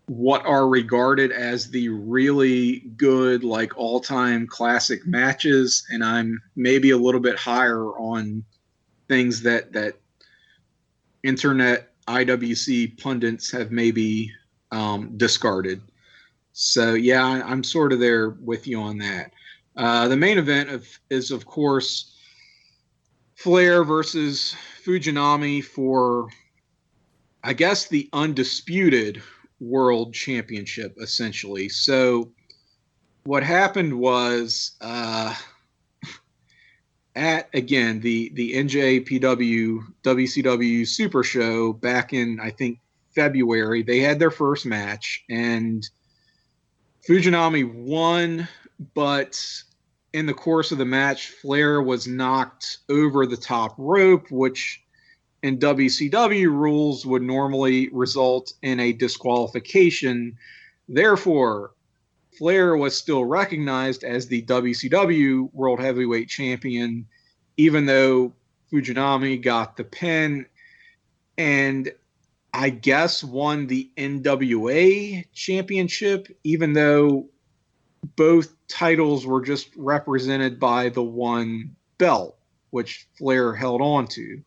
what are regarded as the really good, like, all-time classic matches, and I'm maybe a little bit higher on things that internet IWC pundits have maybe discarded. So yeah, I'm sort of there with you on that. The main event is of course Flair versus Fujinami for, I guess, the undisputed world championship, essentially. So what happened was at, again, the NJPW WCW Super Show back in, I think, February, they had their first match, and Fujinami won, but in the course of the match, Flair was knocked over the top rope, which in WCW rules would normally result in a disqualification. Therefore, Flair was still recognized as the WCW World Heavyweight Champion, even though Fujinami got the pin and I guess won the NWA Championship, even though both titles were just represented by the one belt, which Flair held on to.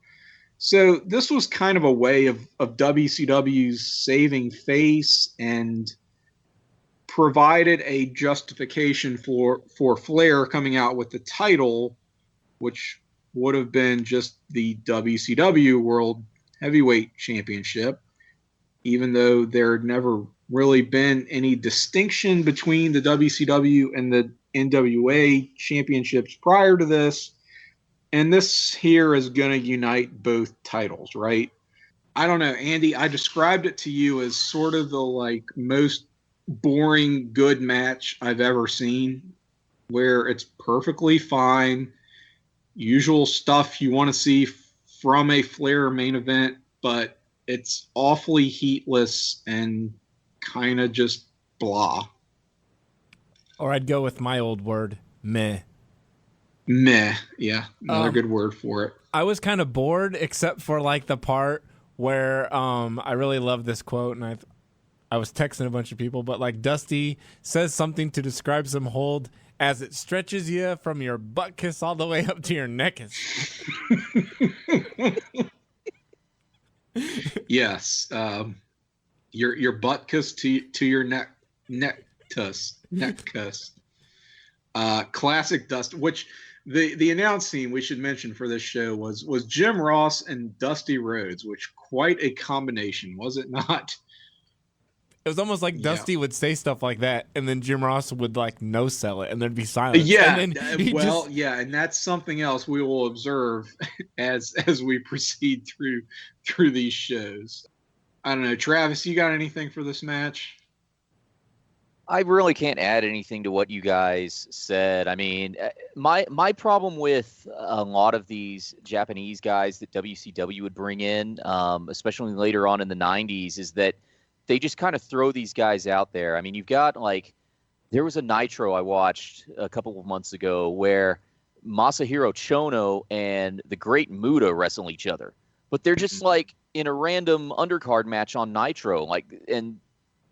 So this was kind of a way of WCW's saving face and provided a justification for Flair coming out with the title, which would have been just the WCW World Heavyweight Championship, even though there had never really been any distinction between the WCW and the NWA championships prior to this. And this here is going to unite both titles, right? I don't know, Andy, I described it to you as sort of the most boring good match I've ever seen, where it's perfectly fine, usual stuff you want to see from a Flair main event, but it's awfully heatless and kind of just blah. Or I'd go with my old word, meh. Meh, yeah, another good word for it. I was kind of bored, except for the part where I really love this quote, and I was texting a bunch of people, but Dusty says something to describe some hold as it stretches you from your butt kiss all the way up to your neck. Yes, your butt kiss to your neck kiss. Classic Dusty, which the announce team we should mention for this show was Jim Ross and Dusty Rhodes, which quite a combination, was it not? It was almost like Dusty would say stuff like that, and then Jim Ross would no sell it, and there'd be silence. Yeah, and and that's something else we will observe as we proceed through these shows. I don't know, Travis, you got anything for this match? I really can't add anything to what you guys said. I mean, my problem with a lot of these Japanese guys that WCW would bring in, especially later on in the 90s, is that they just kind of throw these guys out there. I mean, you've got there was a Nitro I watched a couple of months ago where Masahiro Chono and the Great Muta wrestle each other, but they're just in a random undercard match on Nitro, and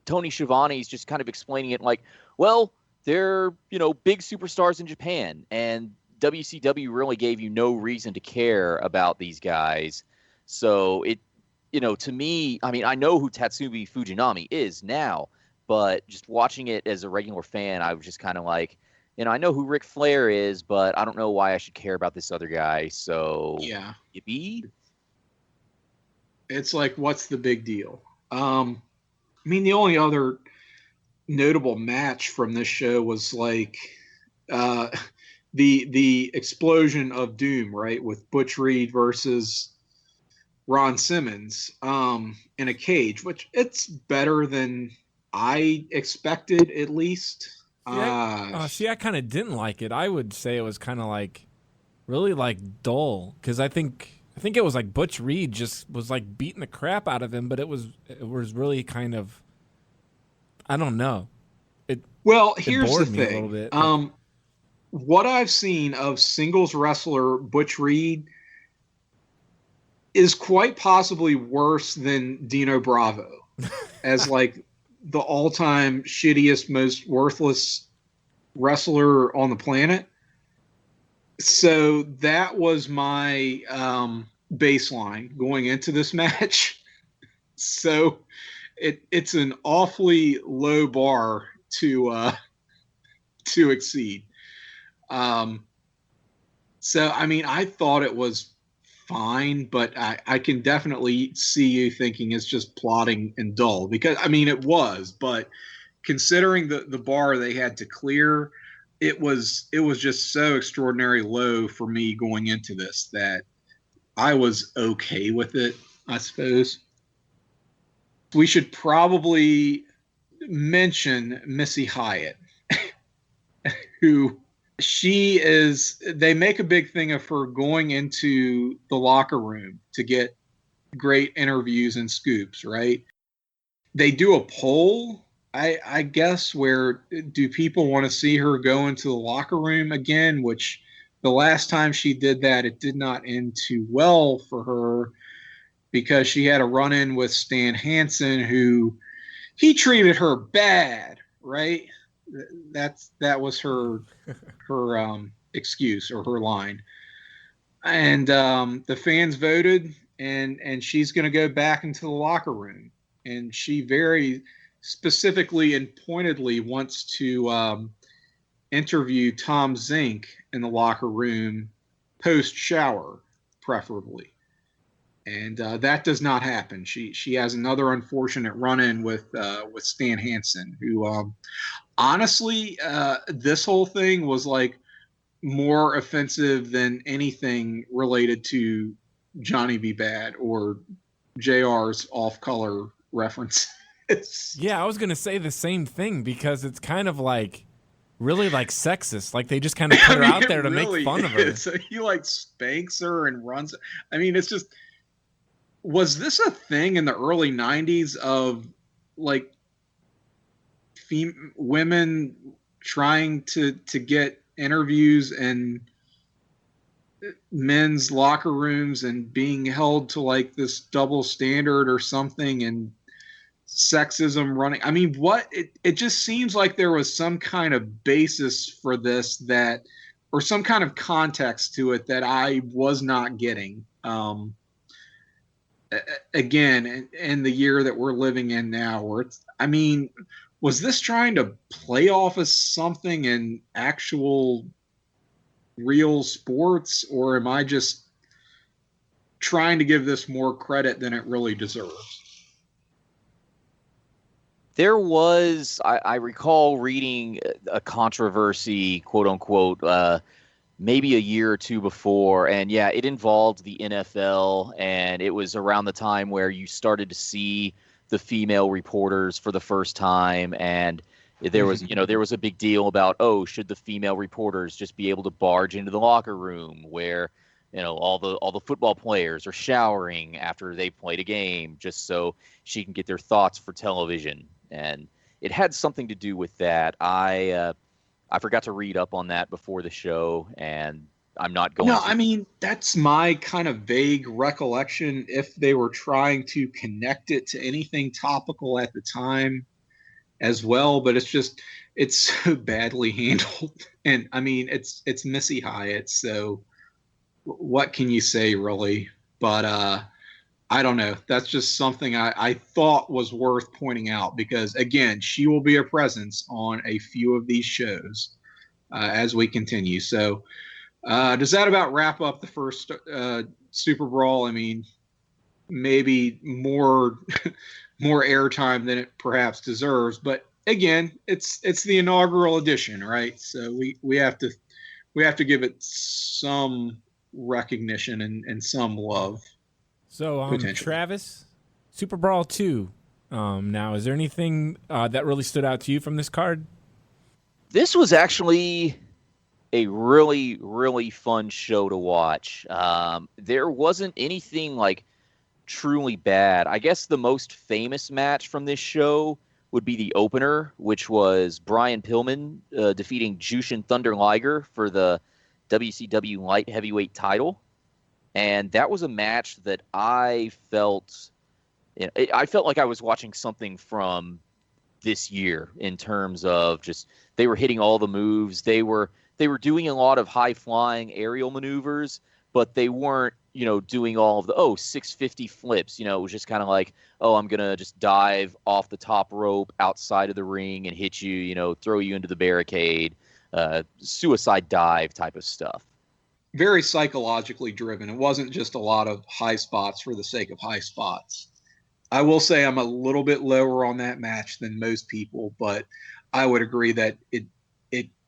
Tony Schiavone's just kind of explaining it well, they're, big superstars in Japan, and WCW really gave you no reason to care about these guys. So to me, I mean, I know who Tatsumi Fujinami is now, but just watching it as a regular fan, I was just kind of I know who Ric Flair is, but I don't know why I should care about this other guy. So yeah, yippee. It's what's the big deal? I mean, the only other notable match from this show was the explosion of Doom, right, with Butch Reed versus Ron Simmons in a cage, which it's better than I expected, at least. I kind of didn't like it. I would say it was kind of really dull, because I think it was Butch Reed just was beating the crap out of him, but it was really kind of, I don't know. Here's the thing. A little bit. What I've seen of singles wrestler Butch Reed is quite possibly worse than Dino Bravo as the all-time shittiest, most worthless wrestler on the planet. So that was my baseline going into this match. So it's an awfully low bar to exceed. So I mean, I thought it was fine, but I can definitely see you thinking it's just plotting and dull, because I mean it was, but considering the bar they had to clear, it was just so extraordinarily low for me going into this that I was okay with it, I suppose. We should probably mention Missy Hyatt, who they make a big thing of her going into the locker room to get great interviews and scoops, right? They do a poll, I guess, where do people want to see her go into the locker room again, which the last time she did that, it did not end too well for her, because she had a run-in with Stan Hansen, who he treated her bad, right? That was her excuse, or her line. And the fans voted, and she's going to go back into the locker room. And she very specifically and pointedly wants to interview Tom Zink in the locker room post-shower, preferably. And that does not happen. She has another unfortunate run-in with Stan Hansen, who honestly, this whole thing was more offensive than anything related to Johnny B. Bad or JR's off-color references. Yeah, I was going to say the same thing, because it's kind of really sexist. They just kind of put her out there to really make fun of her. So he spanks her and runs. I mean, it's just, was this a thing in the early 90s of women trying to get interviews in men's locker rooms and being held to this double standard or something, and sexism running? I mean, it just seems like there was some kind of basis for this, or some kind of context to it that I was not getting. Again, in the year that we're living in now, where was this trying to play off as something in actual real sports, or am I just trying to give this more credit than it really deserves? There was, I recall reading a controversy, quote unquote, maybe a year or two before. And yeah, it involved the NFL, and it was around the time where you started to see the female reporters for the first time. And There was, there was a big deal about, should the female reporters just be able to barge into the locker room where, all the football players are showering after they played a game, just so she can get their thoughts for television. And it had something to do with that. I forgot to read up on that before the show, and I'm not going to. No, I mean, that's my kind of vague recollection, if they were trying to connect it to anything topical at the time as well, but it's so badly handled. And I mean, it's Missy Hyatt, so what can you say, really? But I don't know. That's just something I thought was worth pointing out, because again, she will be a presence on a few of these shows as we continue. So does that about wrap up the first Super Brawl? I mean, maybe more airtime than it perhaps deserves, but again, it's the inaugural edition, right? So we have to give it some recognition and some love. So Travis, Super Brawl II. Now, is there anything that really stood out to you from this card? This was actually a really, really fun show to watch. There wasn't anything like truly bad. I guess the most famous match from this show would be the opener, which was Brian Pillman defeating Jushin Thunder Liger for the WCW light heavyweight title. And that was a match that I felt like I was watching something from this year, in terms of just, they were hitting all the moves. They were doing a lot of high flying aerial maneuvers, but they weren't, doing all of the 650 flips. It was just kind of like, I'm gonna just dive off the top rope outside of the ring and hit you, throw you into the barricade, suicide dive type of stuff. Very psychologically driven. It wasn't just a lot of high spots for the sake of high spots. I will say I'm a little bit lower on that match than most people, but I would agree that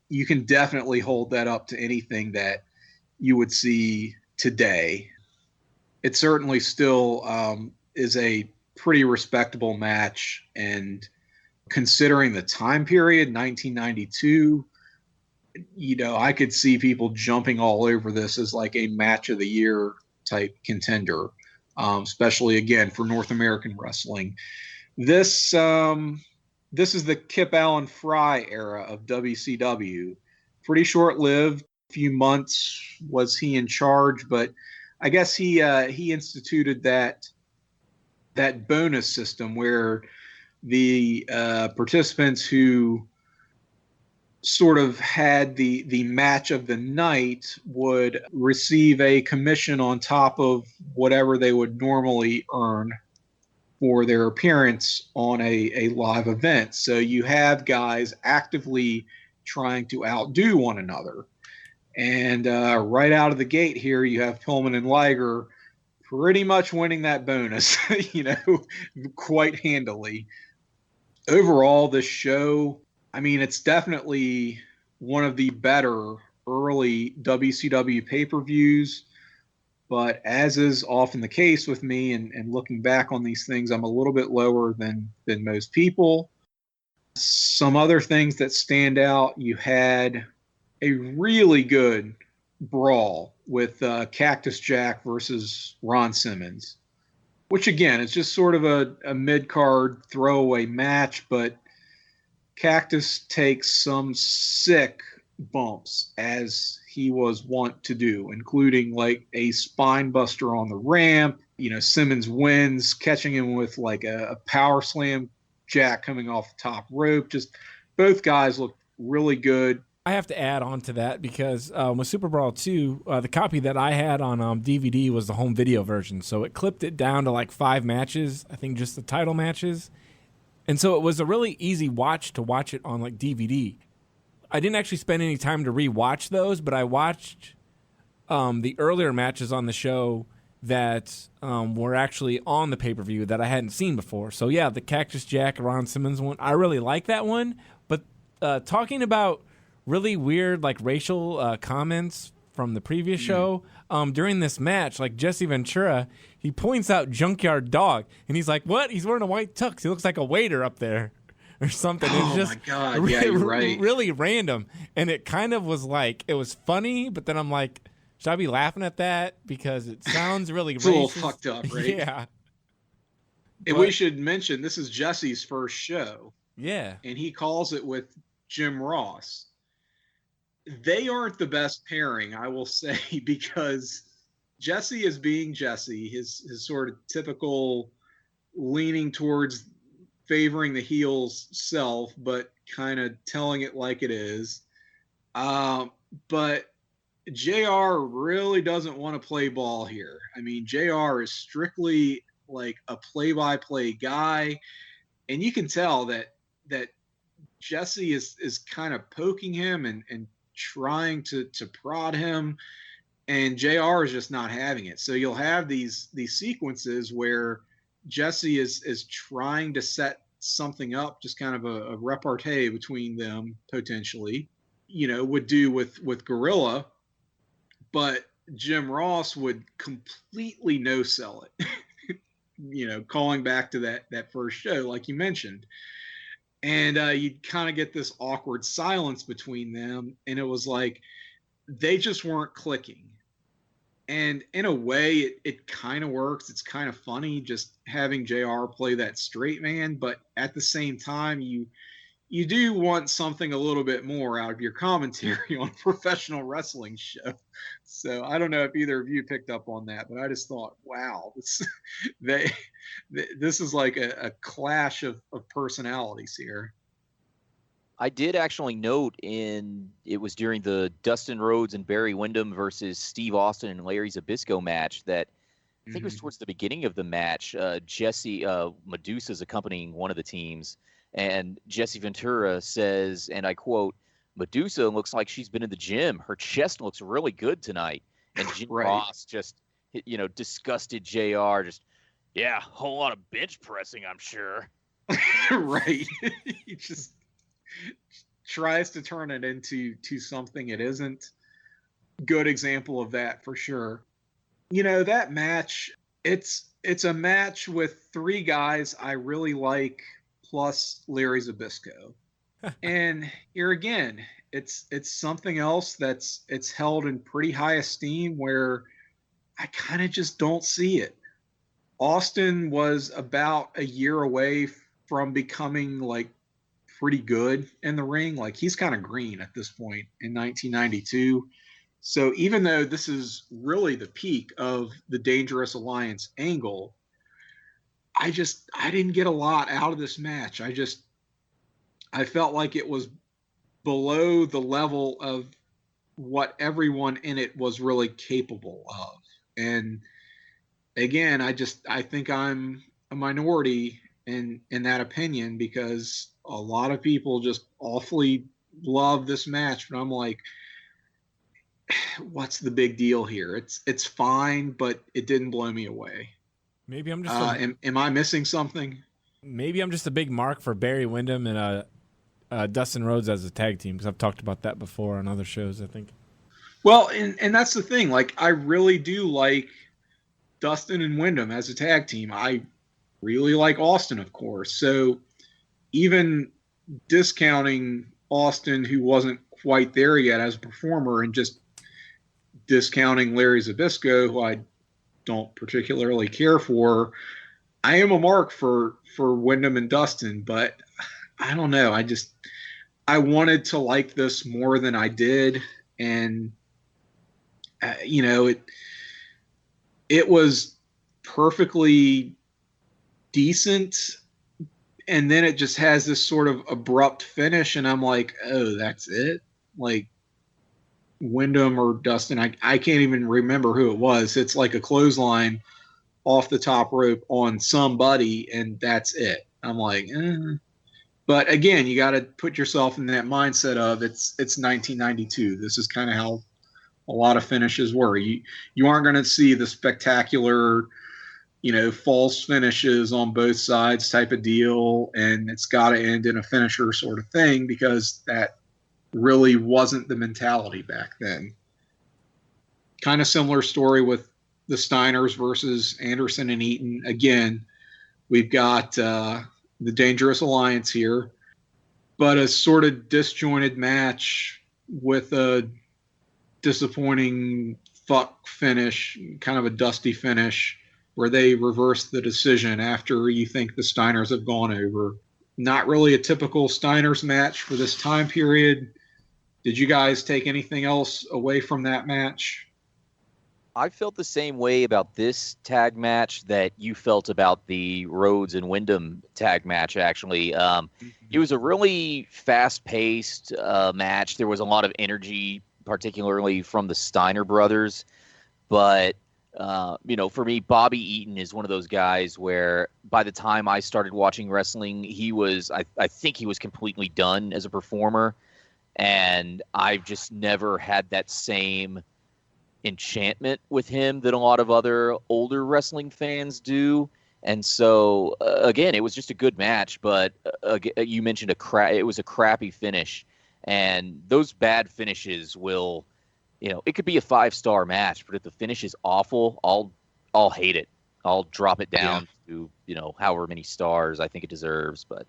you can definitely hold that up to anything that you would see today. It certainly still is a pretty respectable match, and considering the time period, 1992, I could see people jumping all over this as like a match of the year type contender, especially again for North American wrestling. This is the Kip Allen Fry era of WCW. Pretty short-lived, few months was he in charge, but I guess he instituted that bonus system where the participants who sort of had the match of the night would receive a commission on top of whatever they would normally earn for their appearance on a live event. So you have guys actively trying to outdo one another. And right out of the gate here, you have Pillman and Liger pretty much winning that bonus, quite handily. Overall, this show, I mean, it's definitely one of the better early WCW pay-per-views. But as is often the case with me, and looking back on these things, I'm a little bit lower than most people. Some other things that stand out, you had a really good brawl with Cactus Jack versus Ron Simmons, which again is just sort of a mid-card throwaway match, but Cactus takes some sick bumps, as he was wont to do, including like a spine buster on the ramp. Simmons wins, catching him with like a power slam Jack coming off the top rope. Just both guys look really good. I have to add on to that because with Super Brawl II, the copy that I had on DVD was the home video version. So it clipped it down to like 5 matches, I think just the title matches. And so it was a really easy watch to watch it on like DVD. I didn't actually spend any time to rewatch those, but I watched the earlier matches on the show that were actually on the pay-per-view that I hadn't seen before. So yeah, the Cactus Jack, Ron Simmons one, I really like that one. But talking about really weird like racial comments from the previous show, during this match, like Jesse Ventura, he points out Junkyard Dog, and he's like, what? He's wearing a white tux. He looks like a waiter up there. or something. Oh, It's just my God. Yeah, you're right. really random. And it kind of was like, it was funny, but then I'm like, should I be laughing at that? Because it sounds really It's racist. a little fucked up, right? Yeah. And we should mention, this is Jesse's first show. Yeah. And he calls it with Jim Ross. They aren't the best pairing, I will say, because Jesse is being Jesse, his sort of typical leaning towards favoring the heel's self, but kind of telling it like it is. But JR really doesn't want to play ball here. I mean, JR is strictly like a play-by-play guy, and you can tell that Jesse is kind of poking him and trying to prod him, and JR is just not having it. So you'll have these sequences where Jesse is trying to set something up, just kind of a repartee between them, potentially, would do with Gorilla, but Jim Ross would completely no-sell it, calling back to that first show, like you mentioned. And you'd kind of get this awkward silence between them, and it was like they just weren't clicking. And in a way, it kind of works. It's kind of funny just having JR play that straight man, but at the same time, you do want something a little bit more out of your commentary on a professional wrestling show. So I don't know if either of you picked up on that, but I just thought, wow, this is like a clash of personalities here. I did actually note it was during the Dustin Rhodes and Barry Windham versus Steve Austin and Larry Zbyszko match that I think it was towards the beginning of the match. Jesse Medusa's accompanying one of the teams, and Jesse Ventura says, and I quote, "Medusa looks like she's been in the gym. Her chest looks really good tonight." And Jim Right. Ross just, disgusted JR, just, "Yeah, a whole lot of bench pressing, I'm sure." Right. He just tries to turn it into something it isn't. Good example of that for sure. That match, it's a match with three guys I really like, plus Larry Zbyszko. And here again, it's something else it's held in pretty high esteem, where I kind of just don't see it. Austin was about a year away from becoming like pretty good in the ring. Like, he's kind of green at this point in 1992. So even though this is really the peak of the Dangerous Alliance angle, I didn't get a lot out of this match. I felt like it was below the level of what everyone in it was really capable of. And again, I think I'm a minority in that opinion, because a lot of people just awfully love this match, but I'm like, what's the big deal here? It's fine, but it didn't blow me away. Maybe I'm just am I missing something? Maybe I'm just a big mark for Barry Windham and Dustin Rhodes as a tag team, because I've talked about that before on other shows, I think. Well, and that's the thing. Like, I really do like Dustin and Windham as a tag team. I really like Austin, of course. So even discounting Austin, who wasn't quite there yet as a performer, and just discounting Larry Zbyszko, who I don't particularly care for, I am a mark for Windham and Dustin, but I don't know. I wanted to like this more than I did. And, it was perfectly decent. And then it just has this sort of abrupt finish. And I'm like, oh, that's it? Like, Windham or Dustin, I can't even remember who it was. It's like a clothesline off the top rope on somebody, and that's it. I'm like, But again, you got to put yourself in that mindset of it's 1992. This is kind of how a lot of finishes were. You aren't going to see the spectacular, false finishes on both sides type of deal, and it's got to end in a finisher sort of thing, because that really wasn't the mentality back then. Kind of similar story with the Steiners versus Anderson and Eaton. Again, we've got the Dangerous Alliance here. but a sort of disjointed match with a disappointing fuck finish, kind of a dusty finish, where they reverse the decision after you think the Steiners have gone over. Not really a typical Steiners match for this time period. Did you guys take anything else away from that match? I felt the same way about this tag match that you felt about the Rhodes and Wyndham tag match, actually. It was a really fast-paced match. There was a lot of energy, particularly from the Steiner brothers. But, for me, Bobby Eaton is one of those guys where by the time I started watching wrestling, I think he was completely done as a performer. And I've just never had that same enchantment with him that a lot of other older wrestling fans do. And so, again, it was just a good match, but you mentioned it was a crappy finish. And those bad finishes will, it could be a 5-star match, but if the finish is awful, I'll hate it. I'll drop it down to, however many stars I think it deserves. But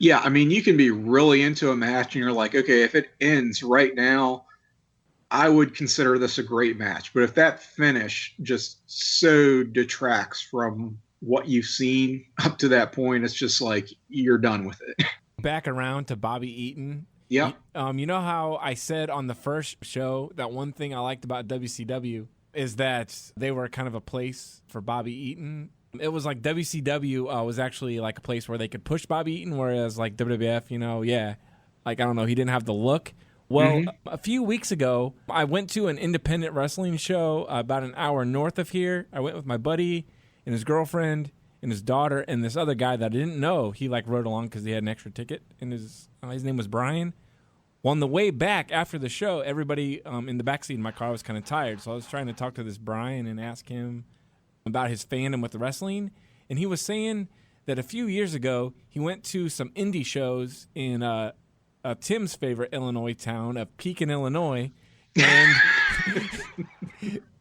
yeah, I mean, you can be really into a match and you're like, okay, if it ends right now, I would consider this a great match. But if that finish just so detracts from what you've seen up to that point, it's just like you're done with it. Back around to Bobby Eaton. Yeah. You know how I said on the first show that one thing I liked about WCW is that they were kind of a place for Bobby Eaton? It was like WCW was actually like a place where they could push Bobby Eaton, whereas like WWF, I don't know, he didn't have the look. Well, a few weeks ago, I went to an independent wrestling show about an hour north of here. I went with my buddy and his girlfriend and his daughter and this other guy that I didn't know. He rode along because he had an extra ticket, and his name was Brian. Well, on the way back after the show, everybody in the backseat of my car was kind of tired, so I was trying to talk to this Brian and ask him about his fandom with the wrestling, and he was saying that a few years ago he went to some indie shows in Tim's favorite Illinois town of Pekin, Illinois, and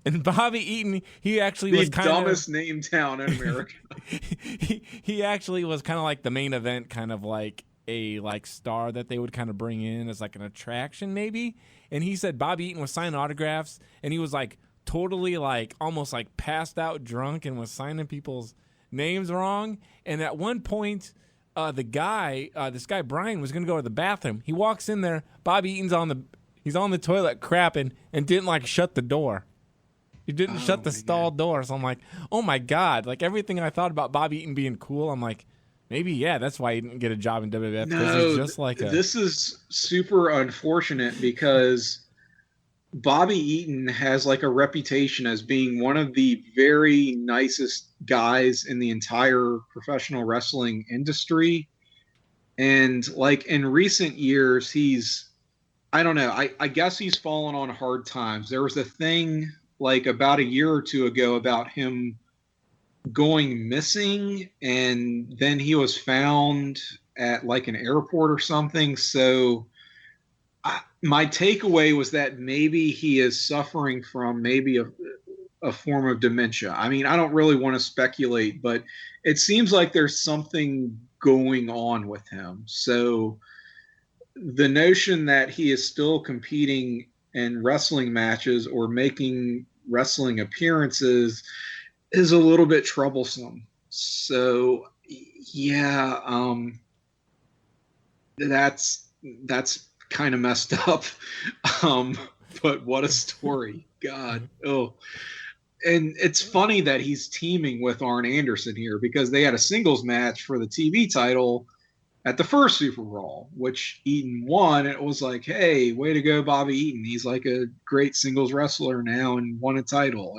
and Bobby Eaton, he actually was kind of the dumbest named town in America. he actually was kind of like the main event, kind of like a star that they would kind of bring in as like an attraction maybe. And he said Bobby Eaton was signing autographs, and he was like totally almost passed out drunk and was signing people's names wrong. And at one point, this guy Brian was going to go to the bathroom. He walks in there. Bobby Eaton's on the toilet crapping and didn't shut the door. He didn't shut the stall door. So I'm like, oh my God! Everything I thought about Bobby Eaton being cool, I'm like, maybe that's why he didn't get a job in WWF. No, this is super unfortunate because Bobby Eaton has a reputation as being one of the very nicest guys in the entire professional wrestling industry. And in recent years, I don't know, I guess he's fallen on hard times. There was a thing about a year or two ago about him going missing, and then he was found at an airport or something. So my takeaway was that maybe he is suffering from maybe a form of dementia. I mean, I don't really want to speculate, but it seems like there's something going on with him. So the notion that he is still competing in wrestling matches or making wrestling appearances is a little bit troublesome. So yeah, that's kind of messed up. But what a story. God. Oh. And it's funny that he's teaming with Arn Anderson here because they had a singles match for the TV title at the first SuperBrawl, which Eaton won. And it was like, hey, way to go, Bobby Eaton. He's a great singles wrestler now and won a title.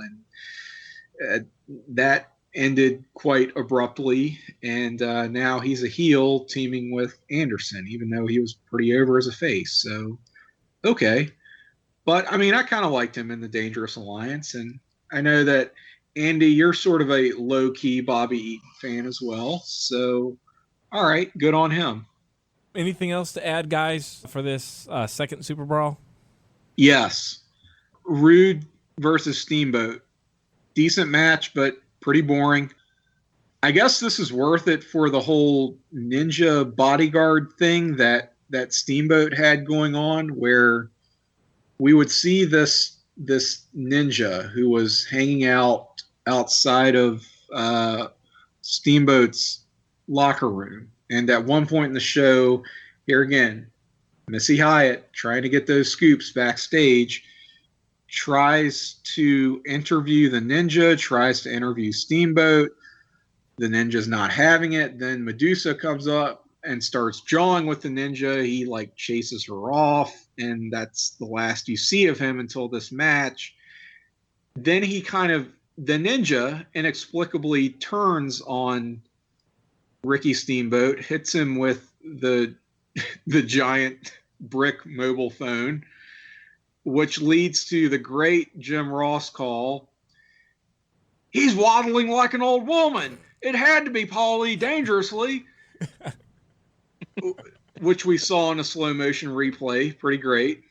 And that ended quite abruptly. And now he's a heel teaming with Anderson, even though he was pretty over as a face. So, okay. But, I mean, I kind of liked him in the Dangerous Alliance. And I know that, Andy, you're sort of a low-key Bobby Eaton fan as well. So, all right, good on him. Anything else to add, guys, for this second SuperBrawl? Yes. Rude versus Steamboat. Decent match, but pretty boring. I guess this is worth it for the whole ninja bodyguard thing that Steamboat had going on, where we would see this ninja who was hanging out outside of Steamboat's locker room. And at one point in the show, here again, Missy Hyatt, trying to get those scoops backstage, tries to interview the ninja, tries to interview Steamboat. The ninja's not having it. Then Medusa comes up and starts jawing with the ninja. He like chases her off, and that's the last you see of him until this match. Then the ninja inexplicably turns on Ricky Steamboat, hits him with the giant brick mobile phone, which leads to the great Jim Ross call. He's waddling like an old woman. It had to be Paulie dangerously, which we saw in a slow motion replay. Pretty great.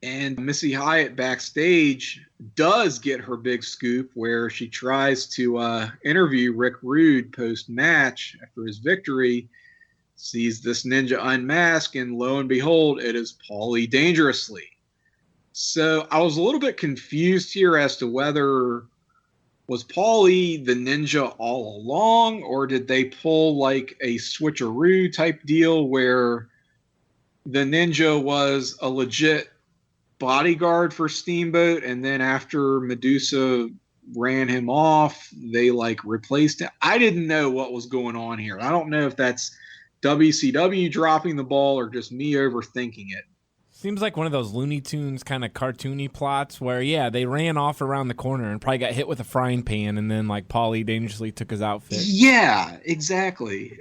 And Missy Hyatt backstage does get her big scoop where she tries to interview Rick Rude post-match after his victory, sees this ninja unmask, and lo and behold, it is Paulie dangerously. So I was a little bit confused here as to whether was Paulie the ninja all along, or did they pull like a switcheroo type deal where the ninja was a legit bodyguard for Steamboat, and then after Medusa ran him off, they like replaced it? I didn't know what was going on here. I don't know if that's WCW dropping the ball or just me overthinking it. Seems like one of those Looney Tunes kind of cartoony plots where, yeah, they ran off around the corner and probably got hit with a frying pan, and then like Paulie dangerously took his outfit. Yeah, exactly.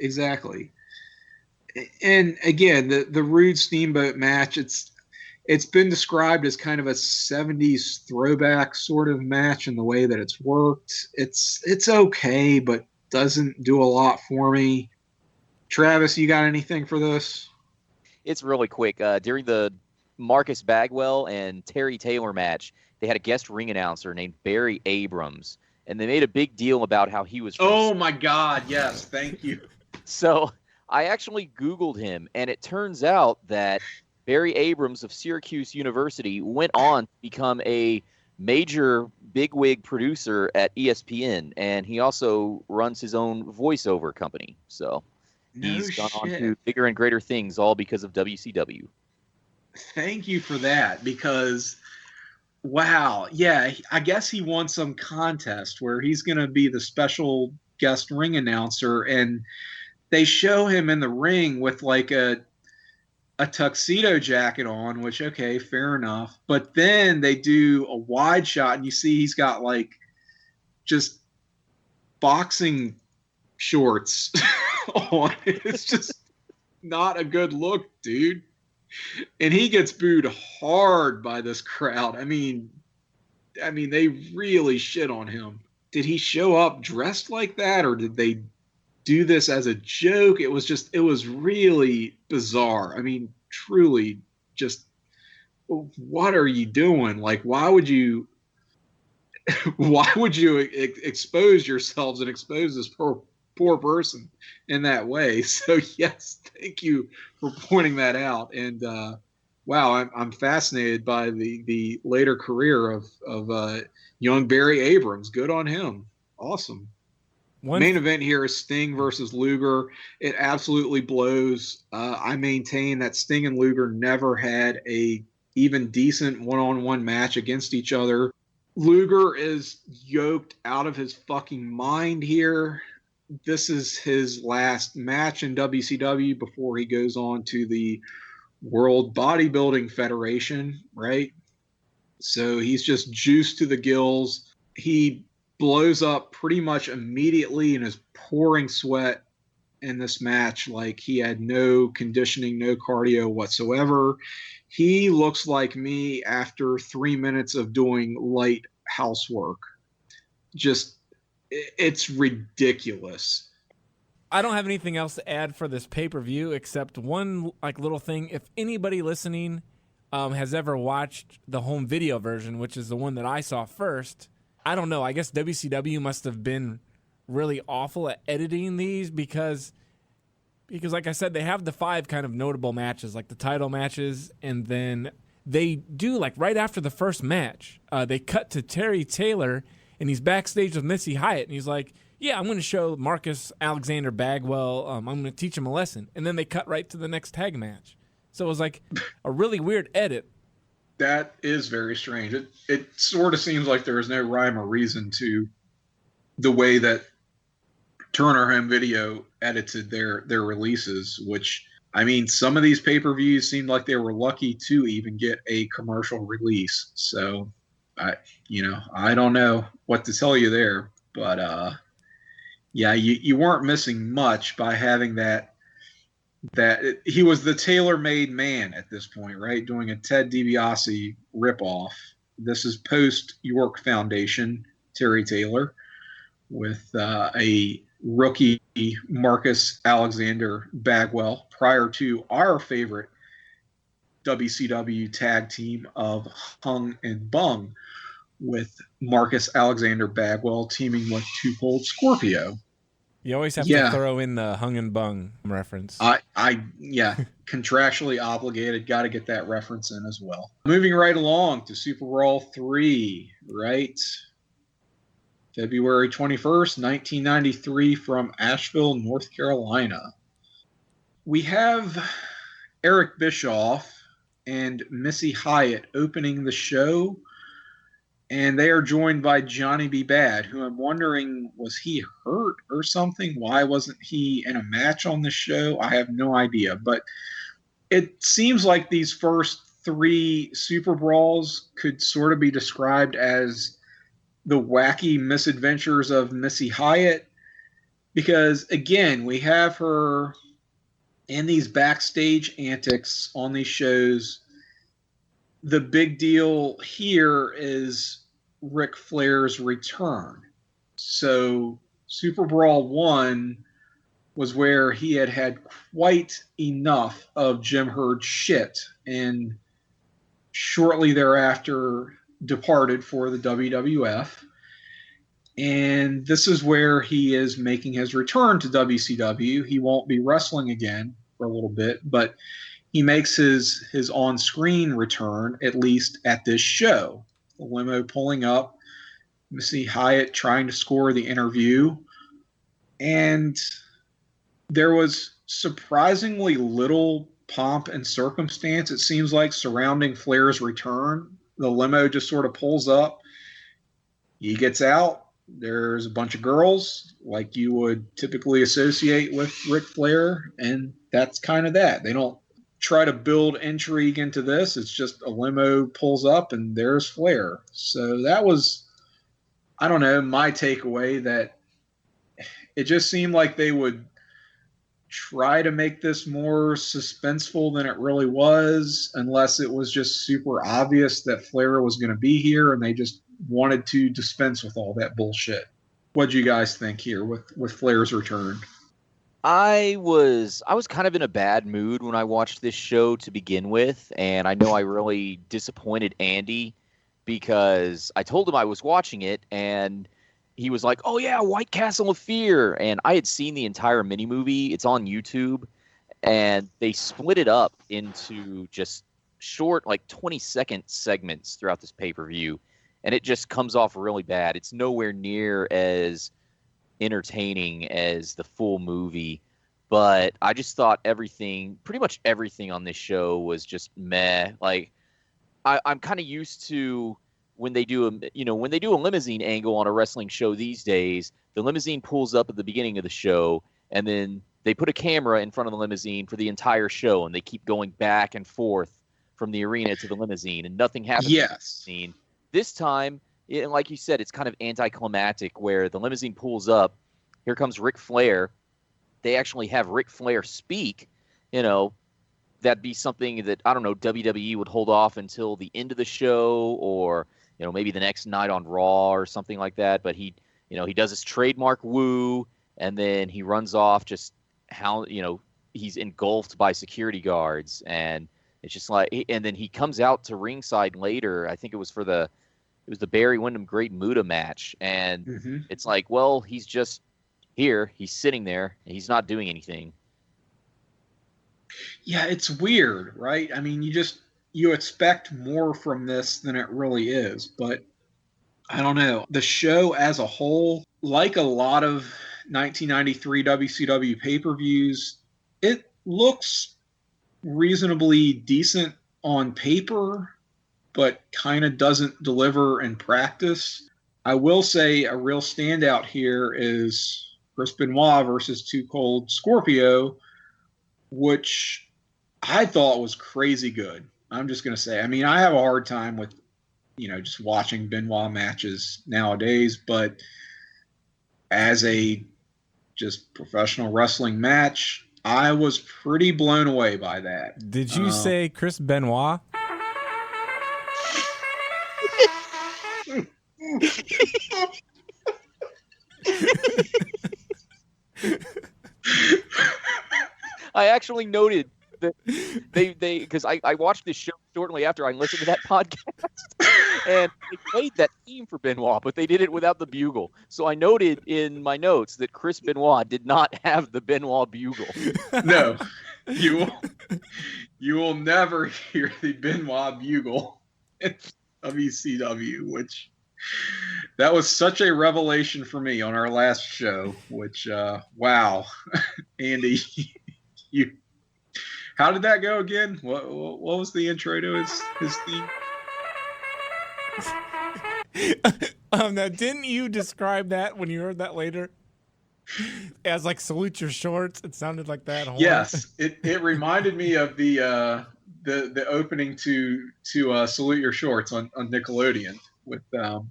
And again, the Rude Steamboat match, it's been described as kind of a 70s throwback sort of match in the way that it's worked. It's okay, but doesn't do a lot for me. Travis, you got anything for this? It's really quick. During the Marcus Bagwell and Terry Taylor match, they had a guest ring announcer named Barry Abrams, and they made a big deal about how he was from... Oh my God, yes, thank you. So I actually Googled him, and it turns out that Barry Abrams of Syracuse University went on to become a major bigwig producer at ESPN, and he also runs his own voiceover company. So he's gone on to bigger and greater things, all because of WCW. Thank you for that, because, wow, yeah, I guess he won some contest where he's going to be the special guest ring announcer, and they show him in the ring with like a tuxedo jacket on, which, okay, fair enough. But then they do a wide shot, and you see he's got like just boxing shorts on. It's just not a good look, dude. And he gets booed hard by this crowd. I mean, they really shit on him. Did he show up dressed like that, or did they do this as a joke? It was really bizarre. I mean, truly, just what are you doing? Like, why would you expose yourselves and expose this poor person in that way? So yes, thank you for pointing that out. And wow, I'm fascinated by the later career of young Barry Abrams. Good on him. Awesome. Main event here is Sting versus Luger. It absolutely blows. I maintain that Sting and Luger never had a even decent one-on-one match against each other. Luger is yoked out of his fucking mind here. This is his last match in WCW before he goes on to the World Bodybuilding Federation, right? So he's just juiced to the gills. He blows up pretty much immediately and is pouring sweat in this match like he had no conditioning, no cardio whatsoever. He looks like me after 3 minutes of doing light housework. Just, it's ridiculous. I don't have anything else to add for this pay-per-view except one like little thing. If anybody listening has ever watched the home video version, which is the one that I saw first, I don't know. I guess WCW must have been really awful at editing these because like I said, they have the 5 kind of notable matches, like the title matches, and then they do, like, right after the first match, they cut to Terry Taylor, and he's backstage with Missy Hyatt, and he's like, yeah, I'm going to show Marcus Alexander Bagwell, I'm going to teach him a lesson. And then they cut right to the next tag match. So it was like a really weird edit. That is very strange. It sort of seems like there is no rhyme or reason to the way that Turner Home Video edited their releases, which, I mean, some of these pay-per-views seemed like they were lucky to even get a commercial release. So, I don't know what to tell you there, but yeah, you weren't missing much by having that he was the tailor-made man at this point, right? Doing a Ted DiBiase ripoff. This is post York Foundation, Terry Taylor, with a rookie Marcus Alexander Bagwell, prior to our favorite WCW tag team of Hung and Bung, with Marcus Alexander Bagwell teaming with Two Cold Scorpio. You always have to throw in the Hung and Bung reference. Contractually obligated. Got to get that reference in as well. Moving right along to SuperBrawl III, right? February 21st, 1993, from Asheville, North Carolina. We have Eric Bischoff and Missy Hyatt opening the show, and they are joined by Johnny B. Bad, who I'm wondering, was he hurt or something? Why wasn't he in a match on the show? I have no idea, but it seems like these first 3 Super Brawls could sort of be described as the wacky misadventures of Missy Hyatt, because again, we have her in these backstage antics on these shows. The big deal here is Ric Flair's return. So SuperBrawl 1 was where he had quite enough of Jim Herd's shit, and shortly thereafter departed for the WWF. And this is where he is making his return to WCW. He won't be wrestling again for a little bit, but he makes his on-screen return, at least at this show. The limo pulling up, Missy Hyatt trying to score the interview, and there was surprisingly little pomp and circumstance, it seems like, surrounding Flair's return. The limo just sort of pulls up. He gets out. There's a bunch of girls like you would typically associate with Ric Flair, and that's kind of that. They don't try to build intrigue into this. It's just a limo pulls up and there's Flair. So that was, I don't know, my takeaway, that it just seemed like they would try to make this more suspenseful than it really was, unless it was just super obvious that Flair was going to be here and they just wanted to dispense with all that bullshit. What'd you guys think here with Flair's return? I was kind of in a bad mood when I watched this show to begin with, and I know I really disappointed Andy because I told him I was watching it, and he was like, "Oh yeah, White Castle of Fear," and I had seen the entire mini movie. It's on YouTube, and they split it up into just short, like 20-second segments throughout this pay-per-view, and it just comes off really bad. It's nowhere near as entertaining as the full movie, but I just thought pretty much everything on this show was just meh. Like, I'm kind of used to when they do a limousine angle on a wrestling show these days, the limousine pulls up at the beginning of the show, and then they put a camera in front of the limousine for the entire show, and they keep going back and forth from the arena to the limousine, and nothing happens. Yes. In the limousine. This time, and like you said, it's kind of anticlimactic where the limousine pulls up. Here comes Ric Flair. They actually have Ric Flair speak. That'd be something that, I don't know, WWE would hold off until the end of the show, or maybe the next night on Raw or something like that. But he does his trademark woo, and then he runs off just he's engulfed by security guards, and it's just like, and then he comes out to ringside later. I think it was the Barry Windham Great Muta match, and it's like, well, he's just Here, he's sitting there and he's not doing anything. Yeah, it's weird, right? I mean, you expect more from this than it really is, but I don't know. The show as a whole, like a lot of 1993 WCW pay-per-views, it looks reasonably decent on paper, but kind of doesn't deliver in practice. I will say a real standout here is Chris Benoit versus Too Cold Scorpio, which I thought was crazy good. I'm just going to say, I mean, I have a hard time with, just watching Benoit matches nowadays, but as a just professional wrestling match, I was pretty blown away by that. Did you say Chris Benoit? I actually noted that they because I watched this show shortly after I listened to that podcast, and they played that theme for Benoit, but they did it without the bugle. So I noted in my notes that Chris Benoit did not have the Benoit bugle. No, you will never hear the Benoit bugle in WCW, which that was such a revelation for me on our last show. Which wow, Andy, you. How did that go again? What was the intro to his theme? Now, didn't you describe that when you heard that later as like salute your shorts? It sounded like that. Yes, it reminded me of the opening to Salute Your Shorts on Nickelodeon with the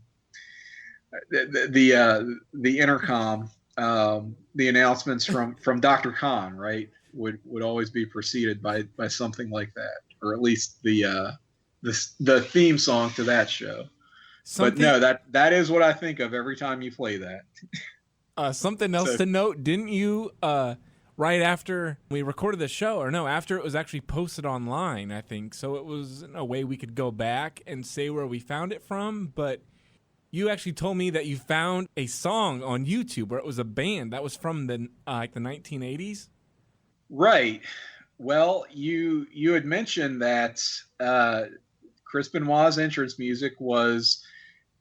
intercom, the announcements from Dr. Khan, right? Would always be preceded by something like that, or at least the theme song to that show. But no, that is what I think of every time you play that. Something else to note, didn't you right after we recorded the show, or no, after it was actually posted online, I think, so it was in a way we could go back and say where we found it from, but you actually told me that you found a song on YouTube where it was a band that was from the 1980s. Right. Well, you had mentioned that Chris Benoit's entrance music was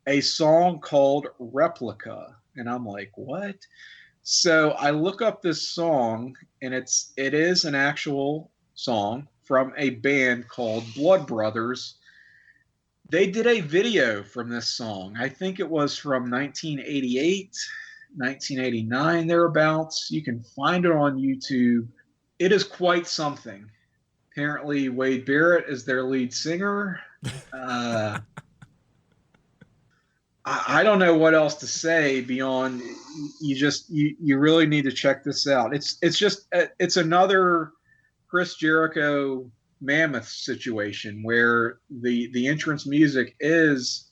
a song called Replica, and I'm like, what? So I look up this song, and it is an actual song from a band called Blood Brothers. They did a video from this song. I think it was from 1988, 1989, thereabouts. You can find it on YouTube. It is quite something. Apparently, Wade Barrett is their lead singer. I don't know what else to say beyond you really need to check this out. It's another Chris Jericho Mammoth situation where the entrance music is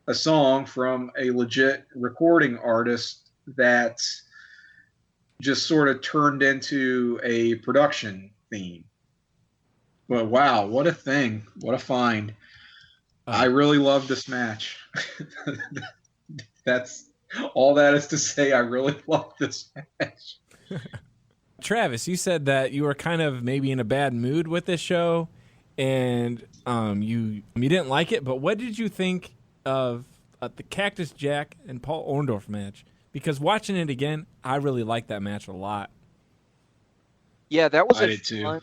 a song from a legit recording artist that just sort of turned into a production theme. But wow, what a thing. What a find. I really love this match. That's all that is to say. I really love this match. Travis, you said that you were kind of maybe in a bad mood with this show, and you didn't like it, but what did you think of the Cactus Jack and Paul Orndorff match? Because watching it again, I really liked that match a lot. Yeah, that was I did too.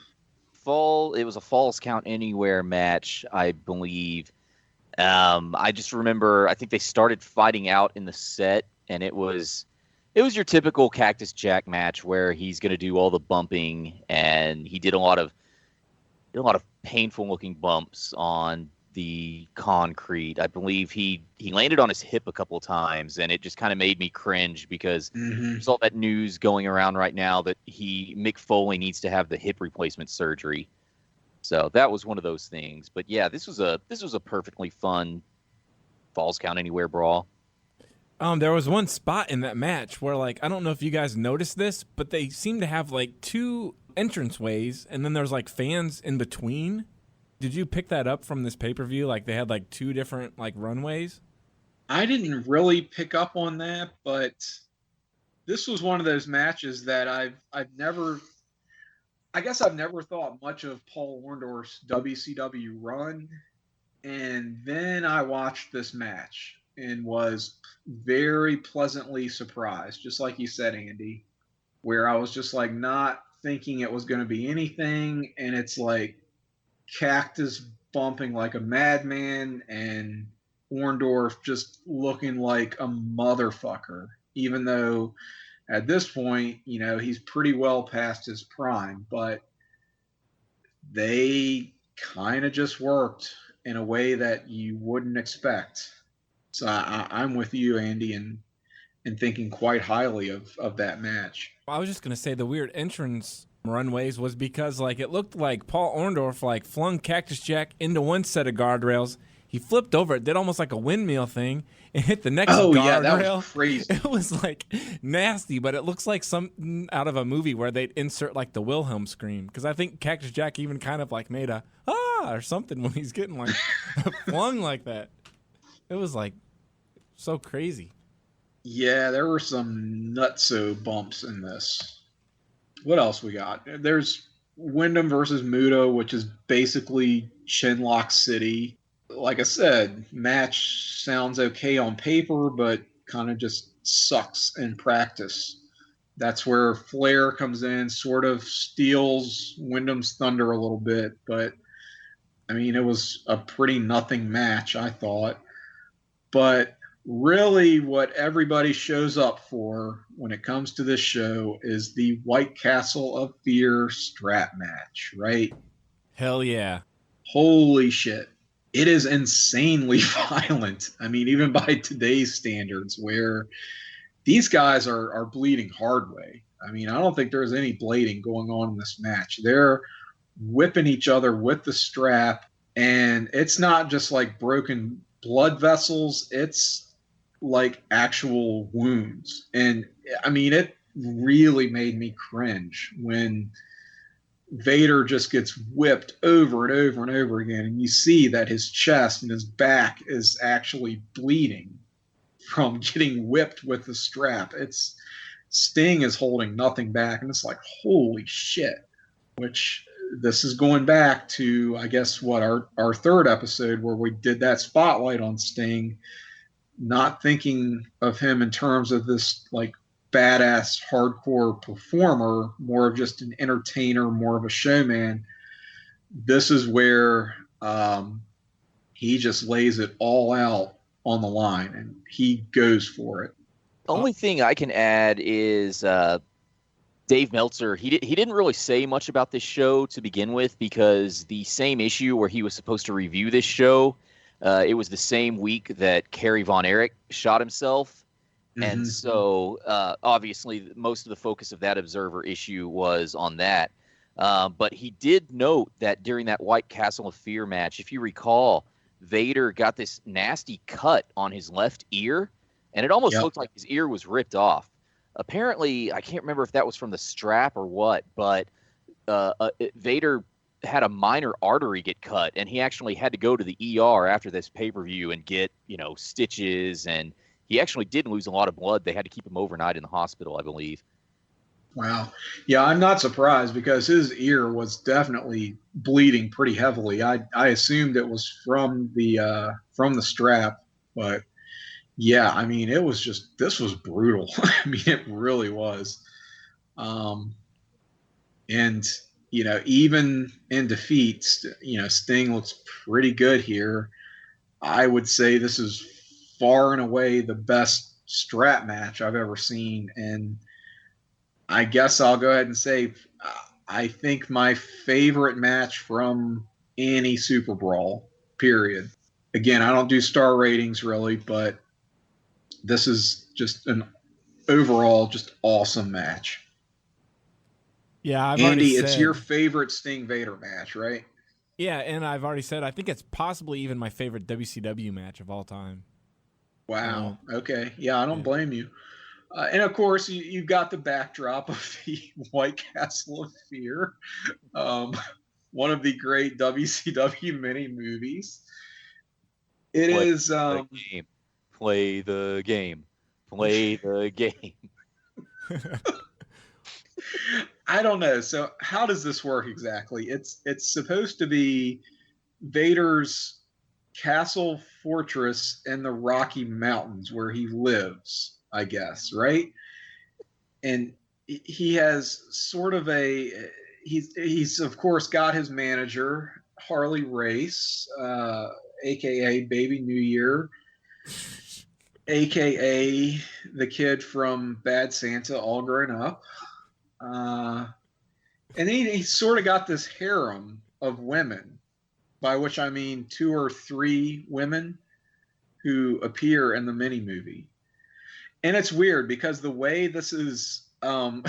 It was a Falls Count Anywhere match, I believe. I just remember, I think they started fighting out in the set, and it was your typical Cactus Jack match where he's going to do all the bumping, and he did a lot of painful looking bumps on the concrete. I believe he landed on his hip a couple of times, and it just kind of made me cringe because there's all that news going around right now that Mick Foley needs to have the hip replacement surgery. So that was one of those things. But yeah, this was a perfectly fun Falls Count Anywhere brawl. There was one spot in that match where, like, I don't know if you guys noticed this, but they seem to have like two entranceways, and then there's like fans in between. Did you pick that up from this pay-per-view? Like they had like two different like runways? I didn't really pick up on that, but this was one of those matches that I've never thought much of Paul Orndorff's WCW run. And then I watched this match and was very pleasantly surprised, just like you said, Andy, where I was just like not thinking it was going to be anything. And it's like Cactus bumping like a madman and Orndorff just looking like a motherfucker, even though at this point, you know, he's pretty well past his prime, but they kind of just worked in a way that you wouldn't expect. So I'm with you, Andy, and thinking quite highly of that match. I was just going to say the weird entrance runways was because like it looked like Paul Orndorff like flung Cactus Jack into one set of guardrails. He flipped over it, did almost like a windmill thing, and hit the next guardrail. Yeah, that was crazy. It was like nasty, but it looks like something out of a movie where they'd insert like the Wilhelm scream. Because I think Cactus Jack even kind of like made a or something when he's getting like flung like that. It was like so crazy. Yeah, there were some nutso bumps in this. What else we got? There's Wyndham versus Muto, which is basically Chinlock City. Like I said, match sounds okay on paper, but kind of just sucks in practice. That's where Flair comes in, sort of steals Wyndham's thunder a little bit. But, I mean, it was a pretty nothing match, I thought. But really what everybody shows up for when it comes to this show is the White Castle of Fear strap match, right? Hell yeah. Holy shit. It is insanely violent. I mean, even by today's standards, where these guys are bleeding hard way. I mean, I don't think there's any blading going on in this match. They're whipping each other with the strap, and it's not just like broken blood vessels. It's like actual wounds. And I mean, it really made me cringe when Vader just gets whipped over and over and over again, and you see that his chest and his back is actually bleeding from getting whipped with the strap. It's Sting is holding nothing back, and it's like, holy shit. Which this is going back to, I guess, what our third episode where we did that spotlight on Sting, not thinking of him in terms of this like badass hardcore performer, more of just an entertainer, more of a showman. This is where he just lays it all out on the line, and he goes for it. The only thing I can add is Dave Meltzer. He didn't really say much about this show to begin with, because the same issue where he was supposed to review this show, it was the same week that Kerry Von Erich shot himself. And so, obviously, most of the focus of that Observer issue was on that. But he did note that during that White Castle of Fear match, if you recall, Vader got this nasty cut on his left ear, and it almost looked like his ear was ripped off. Apparently, I can't remember if that was from the strap or what, but Vader had a minor artery get cut, and he actually had to go to the ER after this pay-per-view and get, stitches, and he actually did lose a lot of blood. They had to keep him overnight in the hospital, I believe. Wow. Yeah, I'm not surprised, because his ear was definitely bleeding pretty heavily. I assumed it was from the strap, but yeah, I mean, this was brutal. I mean, it really was. And, even in defeat, Sting looks pretty good here. I would say this is far and away the best strap match I've ever seen. And I guess I'll go ahead and say I think my favorite match from any Super Brawl, period. Again, I don't do star ratings really, but this is just an overall just awesome match. Yeah, Andy, it's your favorite Sting Vader match, right? Yeah, and I've already said I think it's possibly even my favorite WCW match of all time. Wow. Okay. Yeah, I don't blame you. And of course, you've got the backdrop of the White Castle of Fear, one of the great WCW mini movies. It is. Play the game. Play the game. I don't know. So how does this work exactly? It's supposed to be Vader's castle fortress in the Rocky Mountains where he lives, I guess, right? And he has sort of he's of course got his manager, Harley Race, aka Baby New Year, aka the kid from Bad Santa all grown up. And he sort of got this harem of women, by which I mean 2 or 3 women who appear in the mini movie. And it's weird because the way this is, the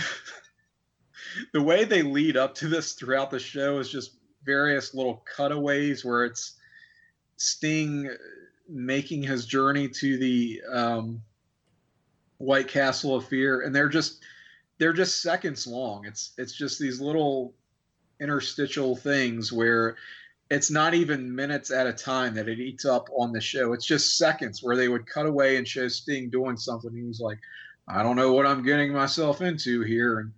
way they lead up to this throughout the show is just various little cutaways where it's Sting making his journey to the White Castle of Fear, and they're just seconds long. It's just these little interstitial things where it's not even minutes at a time that it eats up on the show. It's just seconds where they would cut away and show Sting doing something. He was like, I don't know what I'm getting myself into here. And,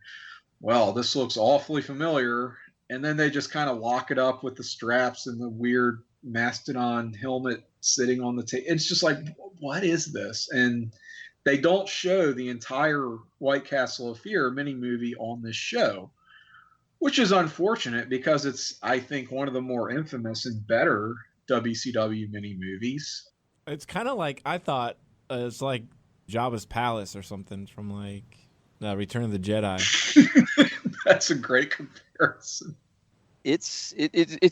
well, this looks awfully familiar. And then they just kind of lock it up with the straps and the weird Mastodon helmet sitting on the table. It's just like, what is this? And they don't show the entire White Castle of Fear mini movie on this show, which is unfortunate because it's, I think, one of the more infamous and better WCW mini movies. It's kind of like, I thought it's like Jabba's palace or something from like Return of the Jedi. That's a great comparison. It's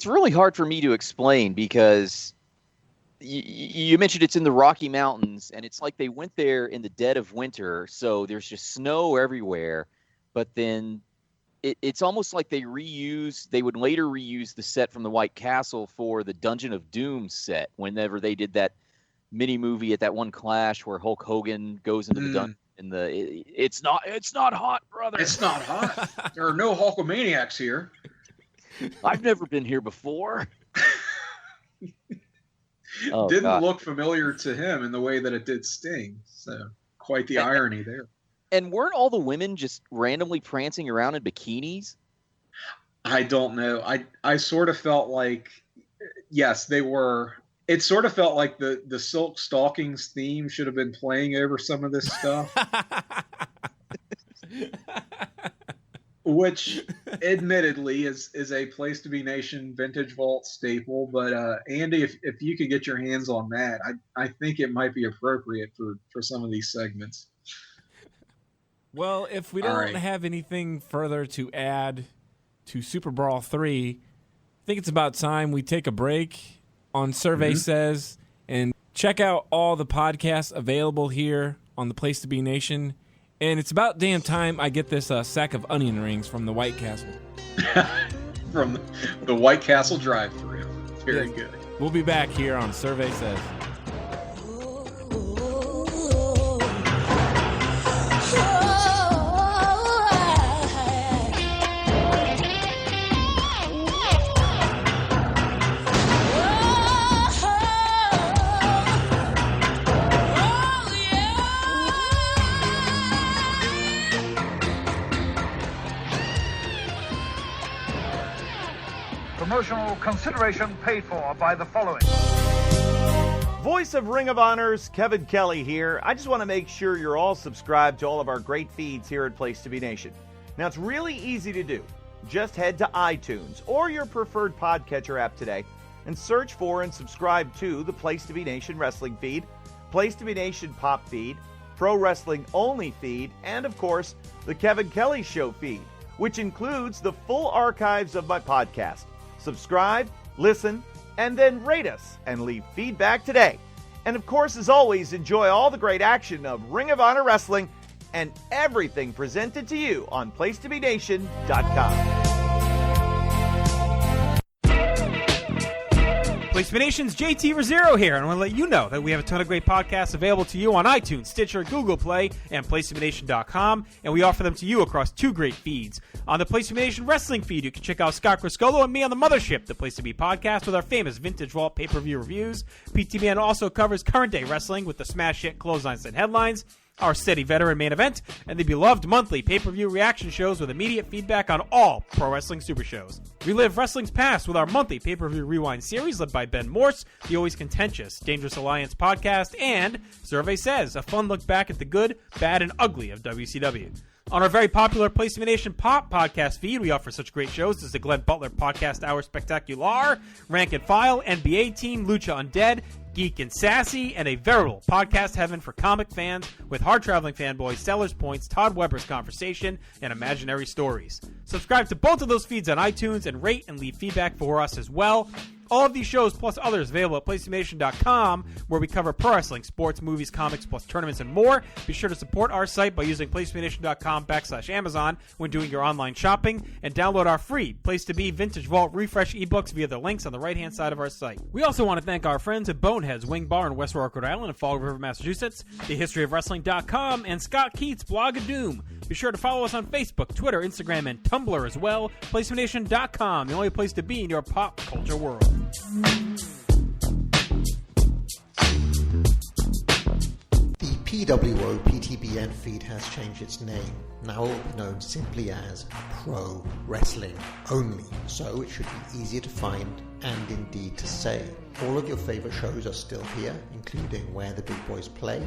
really hard for me to explain because you mentioned it's in the Rocky Mountains, and it's like they went there in the dead of winter, so there's just snow everywhere. But then it's almost like they would later reuse the set from the White Castle for the Dungeon of Doom set whenever they did that mini movie at that one Clash where Hulk Hogan goes into the dungeon. And it's not hot, brother. It's not hot. There are no Hulkamaniacs here. I've never been here before. Didn't look familiar to him in the way that it did Sting. So quite the irony there. And weren't all the women just randomly prancing around in bikinis? I don't know. I sort of felt like, yes, they were. It sort of felt like the Silk Stockings theme should have been playing over some of this stuff. Which, admittedly, is a Place to Be Nation Vintage Vault staple. But, Andy, if you could get your hands on that, I think it might be appropriate for some of these segments. Well, if we don't have anything further to add to Super Brawl 3, I think it's about time we take a break on Survey Says and check out all the podcasts available here on the Place to Be Nation. And it's about damn time I get this sack of onion rings from the White Castle. From the White Castle drive-thru. Very good. We'll be back here on Survey Says. Promotional consideration paid for by the following. Voice of Ring of Honor's Kevin Kelly here. I just want to make sure you're all subscribed to all of our great feeds here at Place to Be Nation. Now, it's really easy to do. Just head to iTunes or your preferred podcatcher app today and search for and subscribe to the Place to Be Nation Wrestling feed, Place to Be Nation Pop feed, Pro Wrestling Only feed, and, of course, the Kevin Kelly Show feed, which includes the full archives of my podcast. Subscribe, listen, and then rate us and leave feedback today. And of course, as always, enjoy all the great action of Ring of Honor Wrestling and everything presented to you on PlaceToBeNation.com. Place to Be Nation's JT Rosero here, and I want to let you know that we have a ton of great podcasts available to you on iTunes, Stitcher, Google Play, and PlaceToBeNation.com, and we offer them to you across 2 great feeds. On the Place to Be Nation Wrestling feed, you can check out Scott Criscolo and me on the Mothership, the Place to Be podcast with our famous Vintage Vault pay-per-view reviews. PTBN also covers current-day wrestling with the smash hit Clotheslines and Headlines. our steady veteran main event, and the beloved monthly pay-per-view reaction shows with immediate feedback on all Pro Wrestling Super Shows. Relive wrestling's past with our monthly pay-per-view rewind series led by Ben Morse, the always contentious Dangerous Alliance podcast, and Survey Says, a fun look back at the good, bad, and ugly of WCW. On our very popular PlayStation Nation Pop podcast feed, we offer such great shows as the Glenn Butler Podcast Hour Spectacular, Rank and File, NBA Team, Lucha Undead, Geek and Sassy, and a veritable podcast heaven for comic fans with hard-traveling fanboys, Sellers Points, Todd Weber's Conversation, and Imaginary Stories. Subscribe to both of those feeds on iTunes and rate and leave feedback for us as well. All of these shows, plus others, available at PlayStation.com, where we cover pro wrestling, sports, movies, comics, plus tournaments and more. Be sure to support our site by using PlayStation.com/Amazon when doing your online shopping, and download our free Place to Be Vintage Vault Refresh ebooks via the links on the right-hand side of our site. We also want to thank our friends at Bonehead's Wing Bar in West Warwick, Rhode Island, and Fall River, Massachusetts, TheHistoryOfWrestling.com, and Scott Keats' Blog of Doom. Be sure to follow us on Facebook, Twitter, Instagram, and Tumblr as well. PlayStation.com, the only place to be in your pop culture world. The PWO PTBN feed has changed its name. Now it will be known simply as Pro Wrestling Only, so it should be easier to find and indeed to say. All of your favourite shows are still here, including Where the Big Boys Play,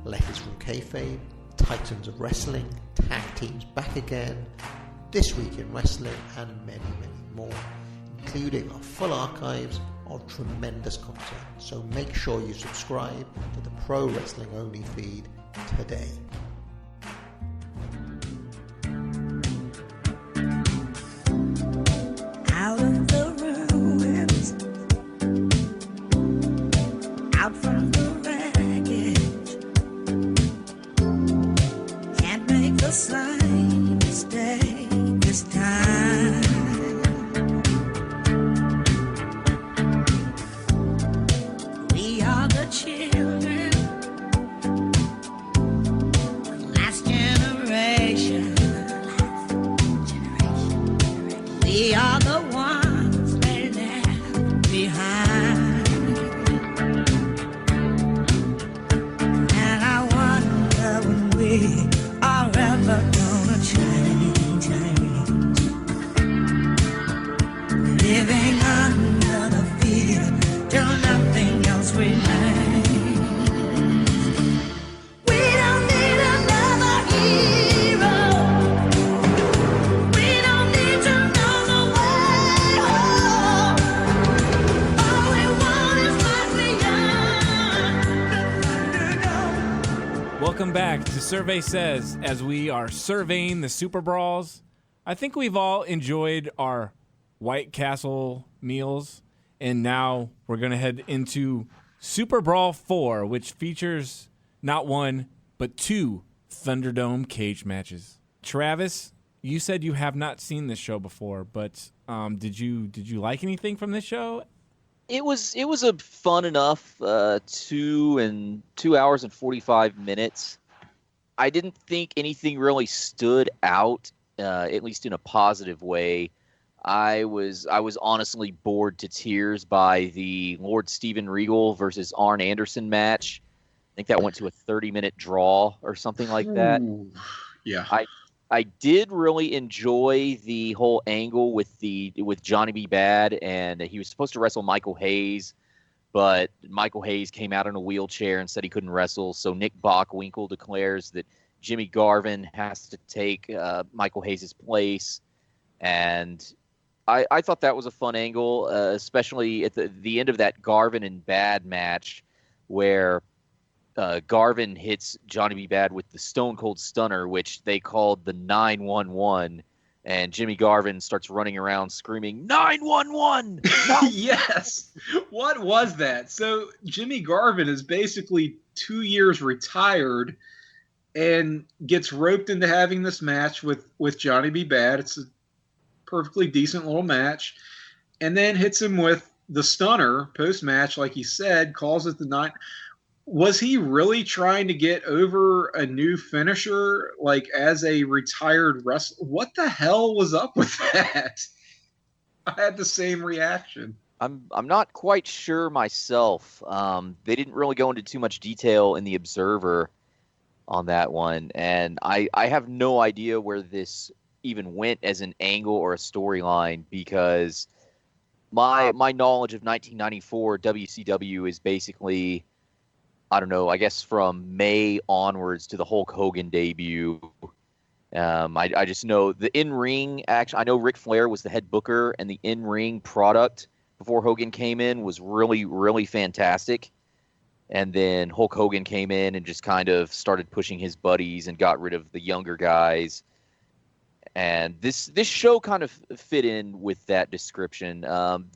Letters from Kayfabe, Titans of Wrestling, Tag Teams Back Again, This Week in Wrestling, and many, many more, including our full archives of tremendous content. So make sure you subscribe to the Pro Wrestling Only feed today. Out of the ruins, out from the wreckage, can't make the same mistake this time. We are the children, last generation. We are the ones they left behind. And I wonder when we are ever gonna change. Living under the fear till nothing else remains. We don't need another hero. We don't need to know the way home. All we want is what we are. Welcome back to Survey Says, as we are surveying the Super Brawls. I think we've all enjoyed our White Castle meals, and now we're going to head into Super Brawl 4, which features not one, but two Thunderdome cage matches. Travis, you said you have not seen this show before, but did you like anything from this show? It was a fun enough 2 hours and 45 minutes. I didn't think anything really stood out, at least in a positive way. I was honestly bored to tears by the Lord Steven Regal versus Arn Anderson match. I think that went to a 30-minute draw or something like that. Ooh, yeah. I did really enjoy the whole angle with Johnny B. Bad, and he was supposed to wrestle Michael Hayes, but Michael Hayes came out in a wheelchair and said he couldn't wrestle. So Nick Bockwinkel declares that Jimmy Garvin has to take Michael Hayes' place, and I thought that was a fun angle, especially at the end of that Garvin and Bad match, where Garvin hits Johnny B. Bad with the Stone Cold Stunner, which they called the 911, and Jimmy Garvin starts running around screaming, 911! Yes! What was that? So Jimmy Garvin is basically 2 years retired and gets roped into having this match with Johnny B. Bad. It's a perfectly decent little match, and then hits him with the stunner post-match, like he said, calls it the 9. Was he really trying to get over a new finisher, like as a retired wrestler? What the hell was up with that? I had the same reaction. I'm not quite sure myself. They didn't really go into too much detail in The Observer. on that one. And I have no idea where this even went as an angle or a storyline, because my knowledge of 1994 WCW is basically, I don't know, I guess from May onwards to the Hulk Hogan debut. I just know the in-ring action. I know Ric Flair was the head booker, and the in-ring product before Hogan came in was really, really fantastic. And then Hulk Hogan came in and just kind of started pushing his buddies and got rid of the younger guys. And this show kind of fit in with that description.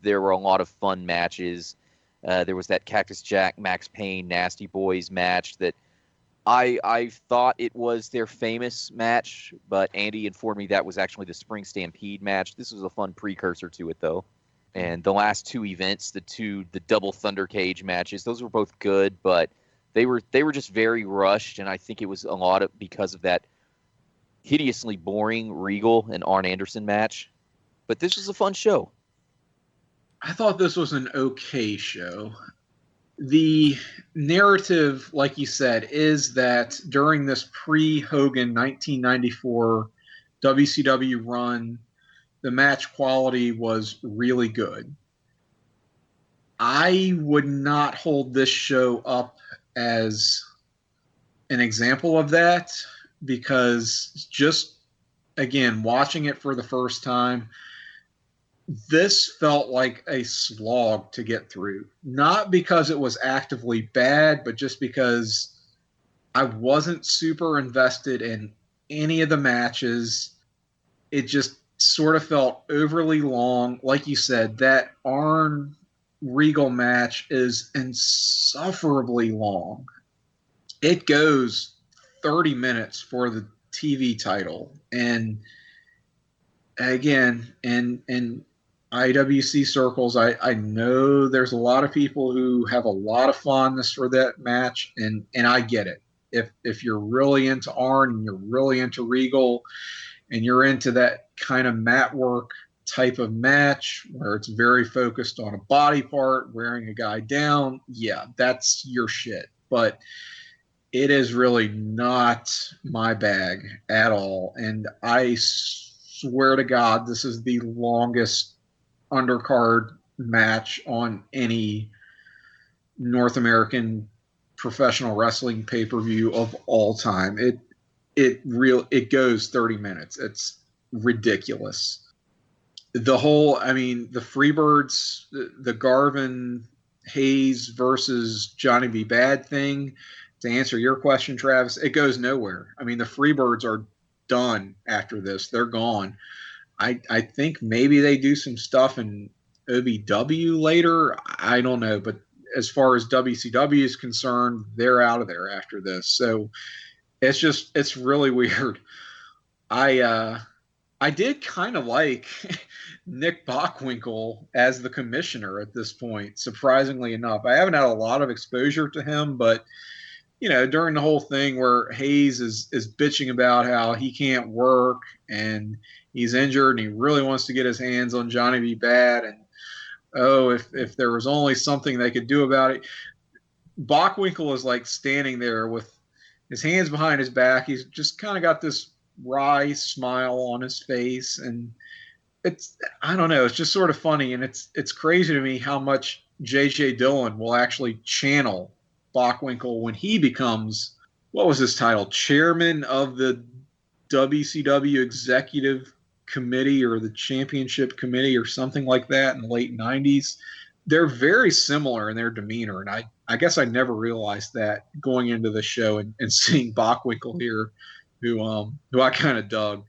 There were a lot of fun matches. There was that Cactus Jack, Max Payne, Nasty Boys match that I thought it was their famous match, but Andy informed me that was actually the Spring Stampede match. This was a fun precursor to it, though. And the last two events, the double Thunder Cage matches, those were both good, but they were just very rushed, and I think it was a lot of because of that hideously boring Regal and Arn Anderson match. But this was a fun show. I thought this was an okay show. The narrative, like you said, is that during this pre-Hogan 1994 WCW run, the match quality was really good. I would not hold this show up as an example of that, because just, again, watching it for the first time, this felt like a slog to get through. Not because it was actively bad, but just because I wasn't super invested in any of the matches. It just sort of felt overly long. Like you said, that Arn Regal match is insufferably long. It goes 30 minutes for the TV title. And again, in IWC circles, I know there's a lot of people who have a lot of fondness for that match, and I get it. If you're really into Arn and you're really into Regal and you're into that kind of mat work type of match where it's very focused on a body part, wearing a guy down, yeah, that's your shit. But it is really not my bag at all. And I swear to God, this is the longest undercard match on any North American professional wrestling pay-per-view of all time. It goes 30 minutes. It's ridiculous. The whole, I mean, the Freebirds, the Garvin Hayes versus Johnny B. Bad thing, to answer your question, Travis, it goes nowhere. I mean, the Freebirds are done after this. They're gone. I think maybe they do some stuff in OVW later. I don't know. But as far as WCW is concerned, they're out of there after this. So it's really weird. I did kind of like Nick Bockwinkel as the commissioner at this point, surprisingly enough. I haven't had a lot of exposure to him, but you know, during the whole thing where Hayes is bitching about how he can't work and he's injured and he really wants to get his hands on Johnny B. Bad, and if there was only something they could do about it. Bockwinkel is like standing there with his hands behind his back. He's just kind of got this wry smile on his face, and I don't know, it's just sort of funny, and it's crazy to me how much J.J. Dillon will actually channel Bockwinkel when he becomes, what was his title, chairman of the WCW Executive Committee or the Championship Committee or something like that in the late 90s. They're very similar in their demeanor, and I guess I never realized that going into the show and seeing Bockwinkel here, who I kind of dug.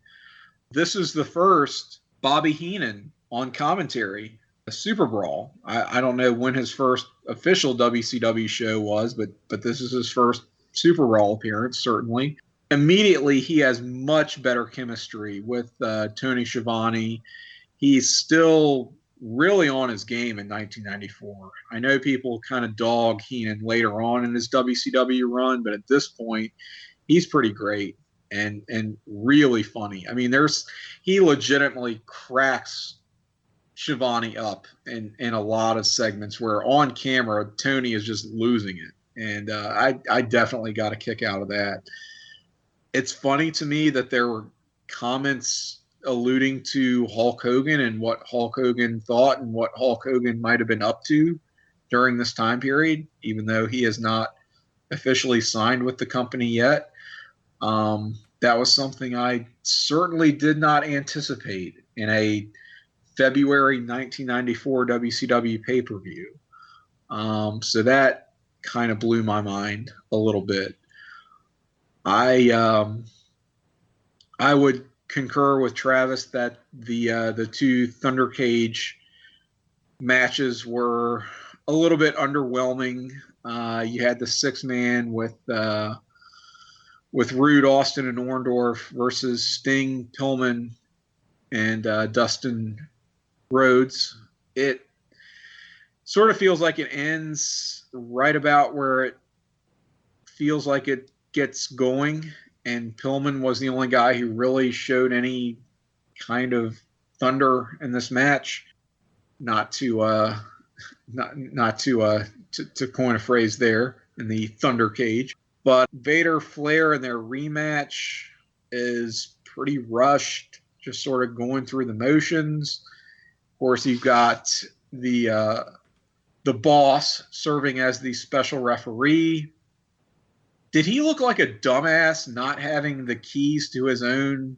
This is the first Bobby Heenan on commentary, a SuperBrawl. I don't know when his first official WCW show was, but this is his first SuperBrawl appearance, certainly. Immediately, he has much better chemistry with Tony Schiavone. He's still really on his game in 1994. I know people kind of dog Heenan later on in his WCW run, but at this point, he's pretty great and really funny. I mean, he legitimately cracks Schiavone up in a lot of segments where on camera Tony is just losing it, and I definitely got a kick out of that. it's funny to me that there were comments alluding to Hulk Hogan and what Hulk Hogan thought and what Hulk Hogan might have been up to during this time period, even though he has not officially signed with the company yet. That was something I certainly did not anticipate in a February 1994 WCW pay-per-view. So that kind of blew my mind a little bit. I would concur with Travis that the two Thunder Cage matches were a little bit underwhelming. You had the 6-man with Rude, Austin, and Orndorff versus Sting, Pillman, and Dustin Rhodes. It sort of feels like it ends right about where it feels like it gets going, and Pillman was the only guy who really showed any kind of thunder in this match. Not to coin a phrase there in the Thunder Cage, but Vader Flair in their rematch is pretty rushed, just sort of going through the motions. Of course, you've got the boss serving as the special referee. Did he look like a dumbass not having the keys to his own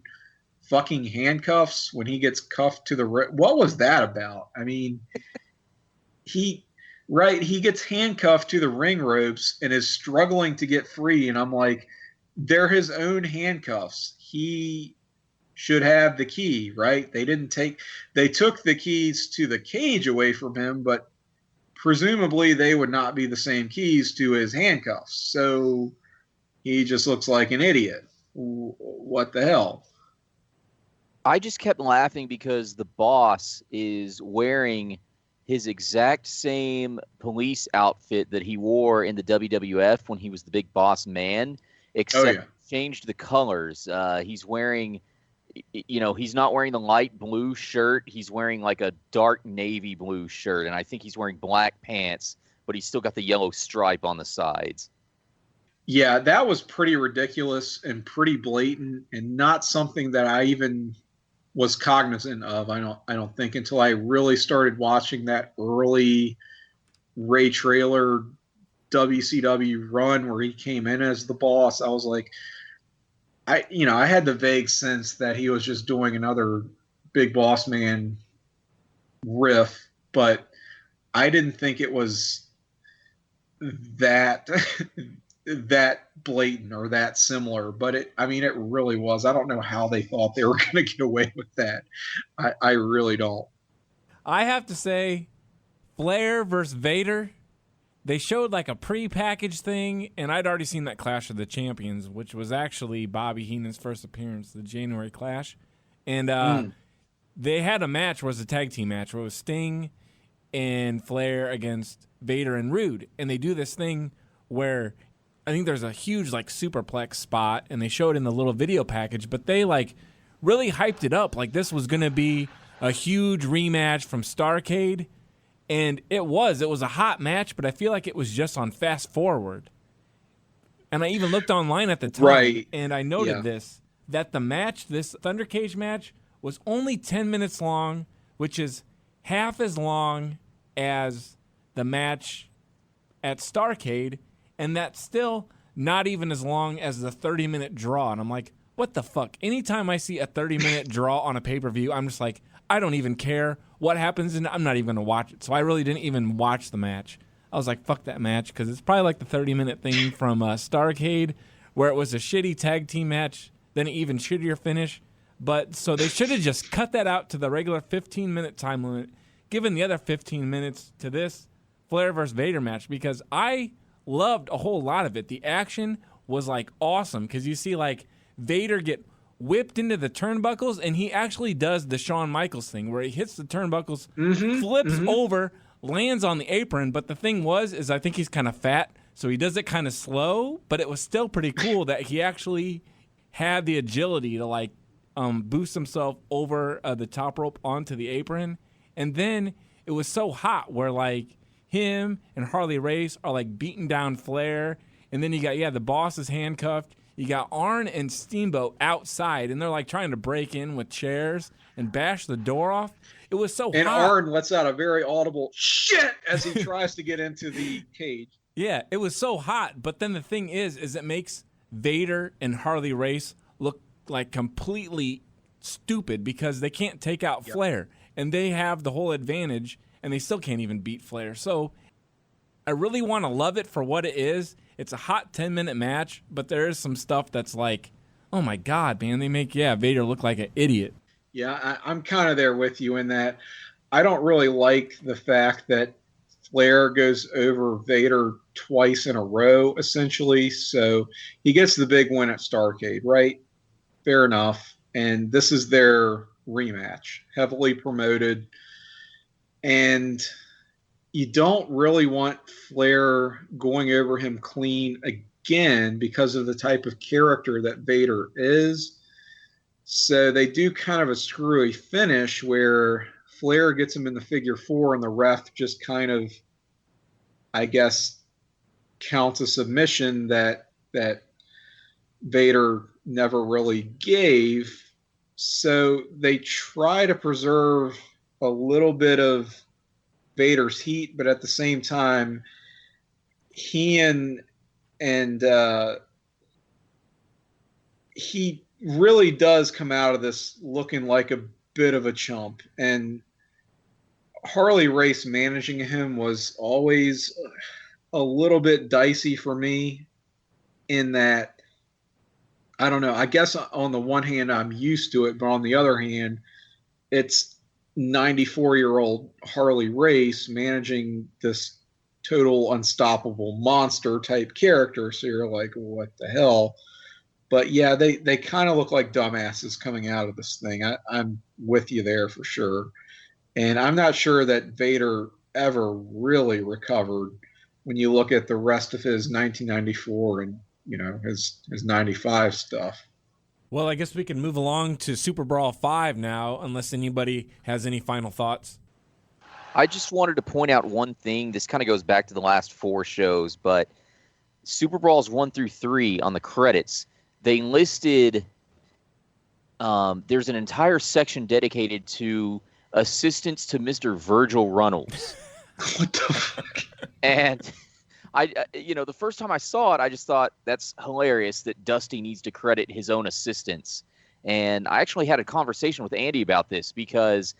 fucking handcuffs when he gets cuffed to the what was that about? I mean, he gets handcuffed to the ring ropes and is struggling to get free, and I'm like, they're his own handcuffs. He should have the key, right? They took the keys to the cage away from him, but presumably they would not be the same keys to his handcuffs. So he just looks like an idiot. What the hell? I just kept laughing because the boss is wearing his exact same police outfit that he wore in the WWF when he was the big boss man, except changed the colors. He's wearing, he's not wearing the light blue shirt. He's wearing like a dark navy blue shirt, and I think he's wearing black pants, but he's still got the yellow stripe on the sides. Yeah, that was pretty ridiculous and pretty blatant, and not something that I even was cognizant of. I don't think until I really started watching that early Ray Traylor WCW run where he came in as the boss. I was like, I had the vague sense that he was just doing another Big Boss Man riff, but I didn't think it was that blatant or that similar, but it really was. I don't know how they thought they were going to get away with that. I really don't. I have to say, Flair versus Vader, they showed like a pre-packaged thing, and I'd already seen that Clash of the Champions, which was actually Bobby Heenan's first appearance, the January Clash. And they had a match where it was a tag team match where it was Sting and Flair against Vader and Rude. And they do this thing where I think there's a huge like superplex spot, and they show it in the little video package, but they like really hyped it up like this was going to be a huge rematch from Starrcade, and it was a hot match, but I feel like it was just on fast forward. And I even looked online at the time, and I noted that the match, this Thunder Cage match, was only 10 minutes long, which is half as long as the match at Starrcade, and that's still not even as long as the 30-minute draw. And I'm like, what the fuck? Anytime I see a 30-minute draw on a pay-per-view, I'm just like, I don't even care what happens, and I'm not even going to watch it. So I really didn't even watch the match. I was like, fuck that match, because it's probably like the 30-minute thing from Starrcade, where it was a shitty tag team match, then an even shittier finish. But so they should have just cut that out to the regular 15-minute time limit, given the other 15 minutes to this Flair versus Vader match, because I loved a whole lot of it. The action was like awesome because you see like Vader get whipped into the turnbuckles, and he actually does the Shawn Michaels thing where he hits the turnbuckles, flips over, lands on the apron. But the thing is I think he's kind of fat, so he does it kind of slow, but it was still pretty cool that he actually had the agility to like boost himself over the top rope onto the apron. And then it was so hot where like him and Harley Race are like beating down Flair, and then you got the boss is handcuffed. You got Arn and Steamboat outside, and they're like trying to break in with chairs and bash the door off. It was so And hot. Arn lets out a very audible shit as he tries to get into the cage. Yeah, it was so hot. But then the thing is it makes Vader and Harley Race look like completely stupid because they can't take out Flair. And they have the whole advantage, and they still can't even beat Flair. So I really want to love it for what it is. It's a hot 10-minute match, but there is some stuff that's like, oh, my God, man. They make, Vader look like an idiot. Yeah, I'm kind of there with you in that I don't really like the fact that Flair goes over Vader twice in a row, essentially. So he gets the big win at Starrcade, right? Fair enough. And this is their rematch, heavily promoted. And you don't really want Flair going over him clean again because of the type of character that Vader is. So they do kind of a screwy finish where Flair gets him in the figure 4 and the ref just kind of, I guess, counts a submission that Vader never really gave. So they try to preserve a little bit of Vader's heat, but at the same time, he really does come out of this looking like a bit of a chump. And Harley Race managing him was always a little bit dicey for me in that, I don't know, I guess on the one hand, I'm used to it, but on the other hand, it's 94-year-old Harley Race managing this total unstoppable monster type character. So you're like, what the hell? But yeah, they kind of look like dumbasses coming out of this thing. I'm with you there for sure. And I'm not sure that Vader ever really recovered when you look at the rest of his 1994 and, his 95 stuff. Well, I guess we can move along to SuperBrawl 5 now, unless anybody has any final thoughts. I just wanted to point out one thing. This kind of goes back to the last 4 shows, but SuperBrawls 1 through 3 on the credits, they listed there's an entire section dedicated to assistance to Mr. Virgil Runnels. What the fuck? And the first time I saw it, I just thought that's hilarious that Dusty needs to credit his own assistants. And I actually had a conversation with Andy about this because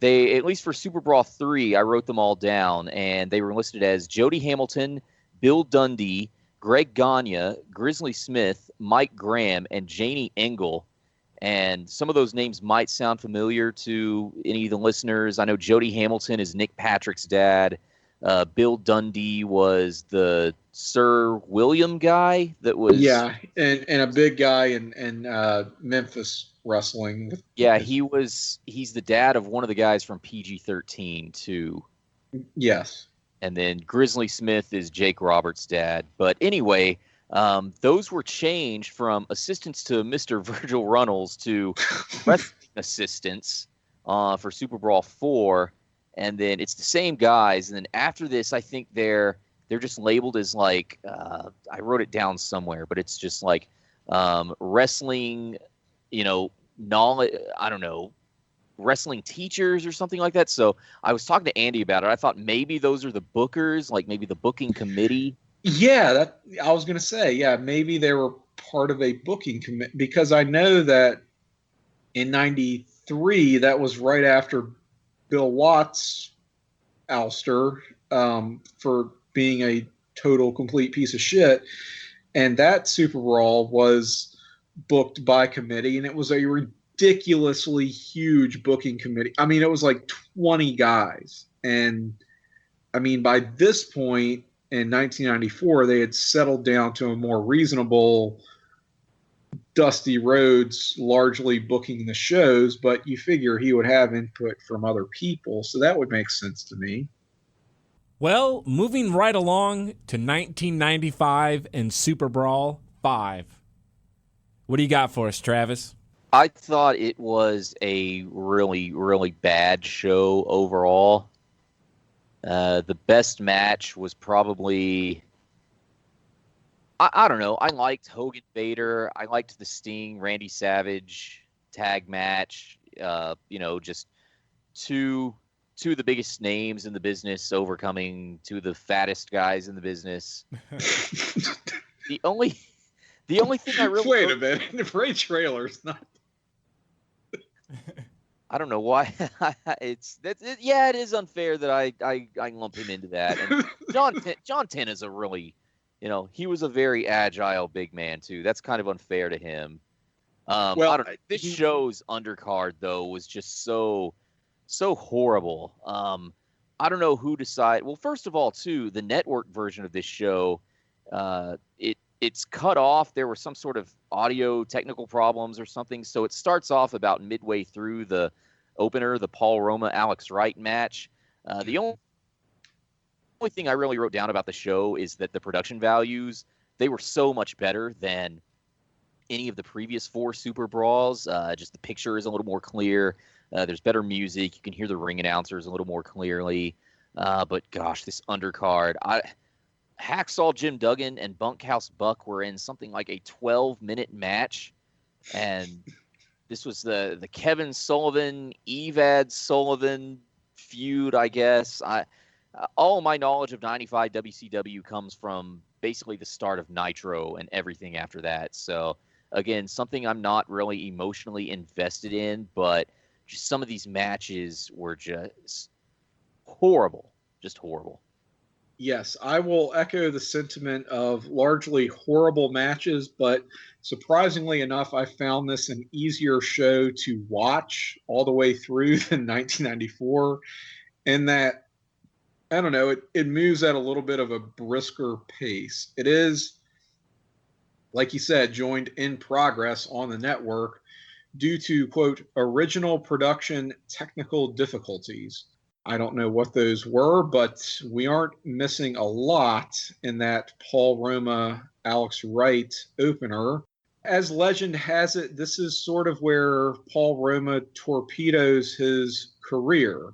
they, at least for SuperBrawl 3, I wrote them all down, and they were listed as Jody Hamilton, Bill Dundee, Greg Gagne, Grizzly Smith, Mike Graham, and Janie Engel. And some of those names might sound familiar to any of the listeners. I know Jody Hamilton is Nick Patrick's dad. Bill Dundee was the Sir William guy that was... Yeah, and a big guy in Memphis wrestling. Yeah, he's the dad of one of the guys from PG-13, too. Yes. And then Grizzly Smith is Jake Roberts' dad. But anyway, those were changed from assistants to Mr. Virgil Runnels to wrestling assistants for SuperBrawl 4. And then it's the same guys. And then after this, I think they're just labeled as like, I wrote it down somewhere, but it's just like wrestling, knowledge, I don't know, wrestling teachers or something like that. So I was talking to Andy about it. I thought maybe those are the bookers, like maybe the booking committee. Yeah, I was going to say, maybe they were part of a booking committee, because I know that in 93, that was right after Bill Watts' ouster for being a total complete piece of shit. And that SuperBrawl was booked by committee, and it was a ridiculously huge booking committee. I mean, it was like 20 guys. And I mean, by this point in 1994, they had settled down to a more reasonable Dusty Rhodes largely booking the shows, but you figure he would have input from other people, so that would make sense to me. Well, moving right along to 1995 and SuperBrawl 5. What do you got for us, Travis? I thought it was a really, really bad show overall. The best match was probably I don't know. I liked Hogan Vader. I liked the Sting Randy Savage tag match. Just two of the biggest names in the business overcoming two of the fattest guys in the business. the only thing I really wait a minute. Ray Trailer's not. I don't know why. It is unfair that I lump him into that. And John Tenna's a really, he was a very agile big man too. That's kind of unfair to him. I don't know. This show's undercard though was just so horrible. I don't know who decided. Well, first of all, too, the network version of this show, it's cut off. There were some sort of audio technical problems or something. So it starts off about midway through the opener, the Paul Roma Alex Wright match. The only thing I really wrote down about the show is that the production values, they were so much better than any of the previous 4 Super Brawls. Just the picture is a little more clear. There's better music. You can hear the ring announcers a little more clearly. But gosh, this undercard, Hacksaw Jim Duggan and Bunkhouse Buck were in something like a 12-minute match. And this was the Kevin Sullivan, Evad Sullivan feud, I guess. All my knowledge of 95 WCW comes from basically the start of Nitro and everything after that. So, again, something I'm not really emotionally invested in, but just some of these matches were just horrible. Just horrible. Yes, I will echo the sentiment of largely horrible matches, but surprisingly enough, I found this an easier show to watch all the way through than 1994, in that, I don't know, it moves at a little bit of a brisker pace. It is, like you said, joined in progress on the network due to, quote, original production technical difficulties. I don't know what those were, but we aren't missing a lot in that Paul Roma, Alex Wright opener. As legend has it, this is sort of where Paul Roma torpedoes his career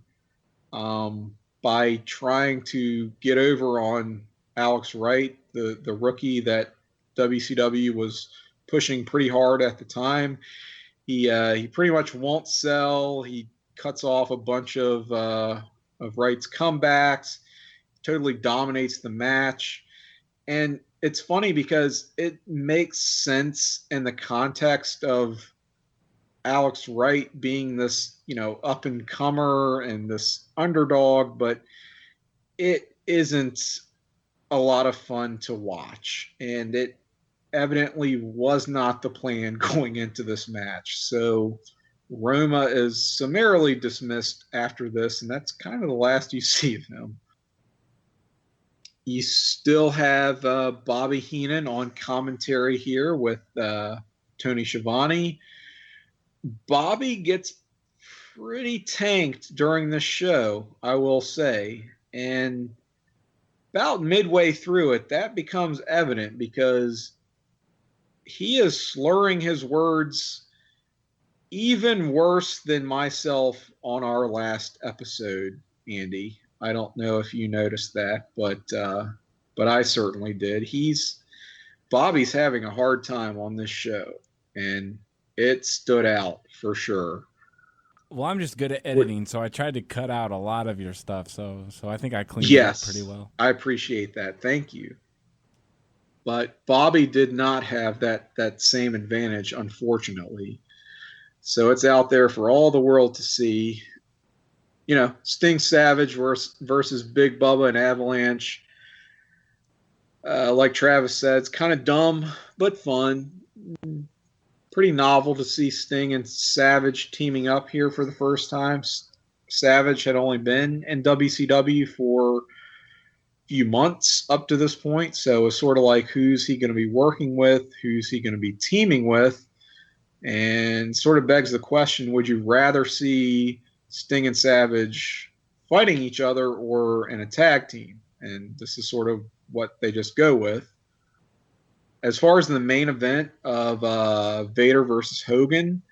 by trying to get over on Alex Wright, the rookie that WCW was pushing pretty hard at the time. He pretty much won't sell. He cuts off a bunch of Wright's comebacks, totally dominates the match. And it's funny because it makes sense in the context of Alex Wright being this, up and comer and this underdog, but it isn't a lot of fun to watch. And it evidently was not the plan going into this match. So Roma is summarily dismissed after this, and that's kind of the last you see of him. You still have Bobby Heenan on commentary here with Tony Schiavone. Bobby gets pretty tanked during the show, I will say. And about midway through it, that becomes evident because he is slurring his words even worse than myself on our last episode, Andy. I don't know if you noticed that, but I certainly did. Bobby's having a hard time on this show, and it stood out for sure. Well, I'm just good at editing, so I tried to cut out a lot of your stuff, so I think I cleaned it up pretty well. I appreciate that. Thank you. But Bobby did not have that same advantage, unfortunately. So it's out there for all the world to see. Sting Savage versus Big Bubba and Avalanche. Like Travis said, it's kind of dumb, but fun. Pretty novel to see Sting and Savage teaming up here for the first time. Savage had only been in WCW for a few months up to this point, so it's sort of like, who's he going to be working with? Who's he going to be teaming with? And sort of begs the question, would you rather see Sting and Savage fighting each other or in a tag team? And this is sort of what they just go with. As far as the main event of Vader versus Hogan,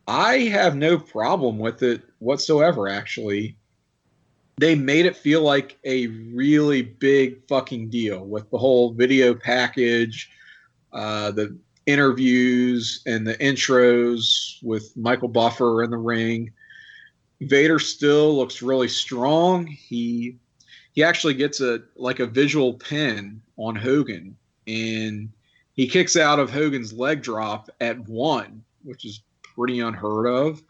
I have no problem with it whatsoever, actually. they made it feel like a really big fucking deal with the whole video package, the interviews and the intros with Michael Buffer in the ring. Vader still looks really strong. He actually gets a visual pin on Hogan, and he kicks out of Hogan's leg drop at 1, which is pretty unheard of.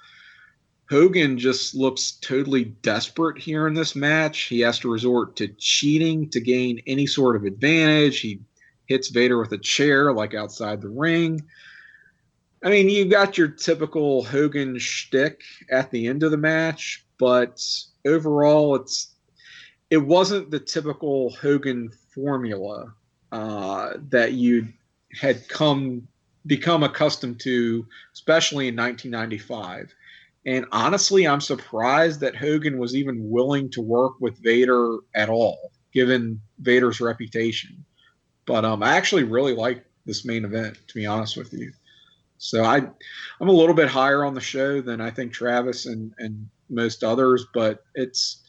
Hogan just looks totally desperate here in this match. He has to resort to cheating to gain any sort of advantage. He hits Vader with a chair like outside the ring. I mean, you got your typical Hogan shtick at the end of the match, but overall it wasn't the typical Hogan formula that you had become accustomed to, especially in 1995. And honestly, I'm surprised that Hogan was even willing to work with Vader at all, given Vader's reputation. But I actually really like this main event, to be honest with you. So I'm a little bit higher on the show than I think Travis and most others, but it's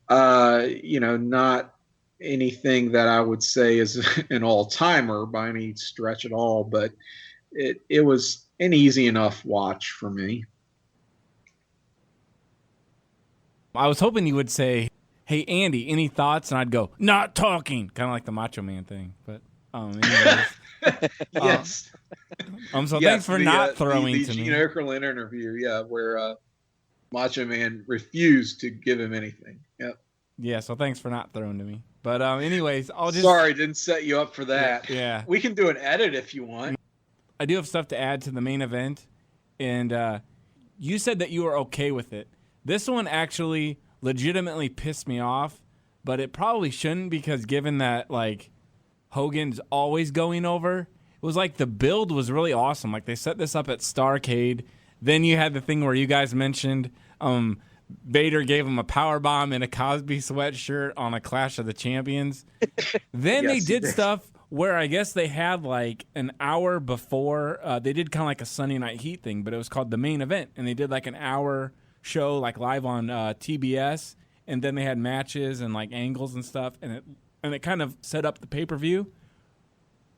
not anything that I would say is an all-timer by any stretch at all. But it was an easy enough watch for me. I was hoping you would say, "Hey Andy, any thoughts?" And I'd go, "Not talking," kind of like the Macho Man thing. But anyways, yes. So thanks for not throwing the to me. Gene Okerlund interview, where Macho Man refused to give him anything. Yep. Yeah, so thanks for not throwing to me. But anyways, I'll just sorry, didn't set you up for that. Yeah, we can do an edit if you want. I do have stuff to add to the main event, and you said that you were okay with it. This one actually legitimately pissed me off, but it probably shouldn't, because given that like Hogan's always going over, it was like the build was really awesome. Like they set this up at Starrcade. Then you had the thing where you guys mentioned Vader gave him a power bomb in a Cosby sweatshirt on a Clash of the Champions. Then Yes, they he did did. stuff where I guess they had like an hour before. They did kind of like a Sunday Night Heat thing, but it was called the main event, and they did like an hour show like live on TBS, and then they had matches and like angles and stuff, and it kind of set up the pay-per-view.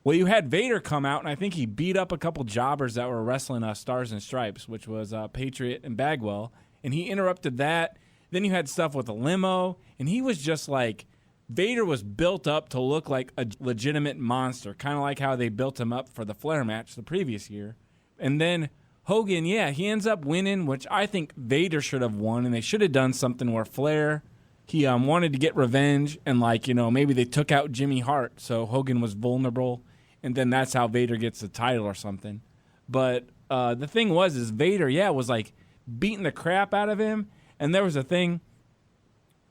Well, you had Vader come out, and I think he beat up a couple jobbers that were wrestling Stars and Stripes, which was Patriot and Bagwell, and he interrupted that. Then you had stuff with a limo, and he was just like, Vader was built up to look like a legitimate monster, kind of like how they built him up for the Flair match the previous year. And then Hogan, yeah, he ends up winning, which I think Vader should have won, and they should have done something where Flair, he wanted to get revenge, and maybe they took out Jimmy Hart, so Hogan was vulnerable, and then that's how Vader gets the title or something. But the thing is Vader, was like beating the crap out of him, and there was a thing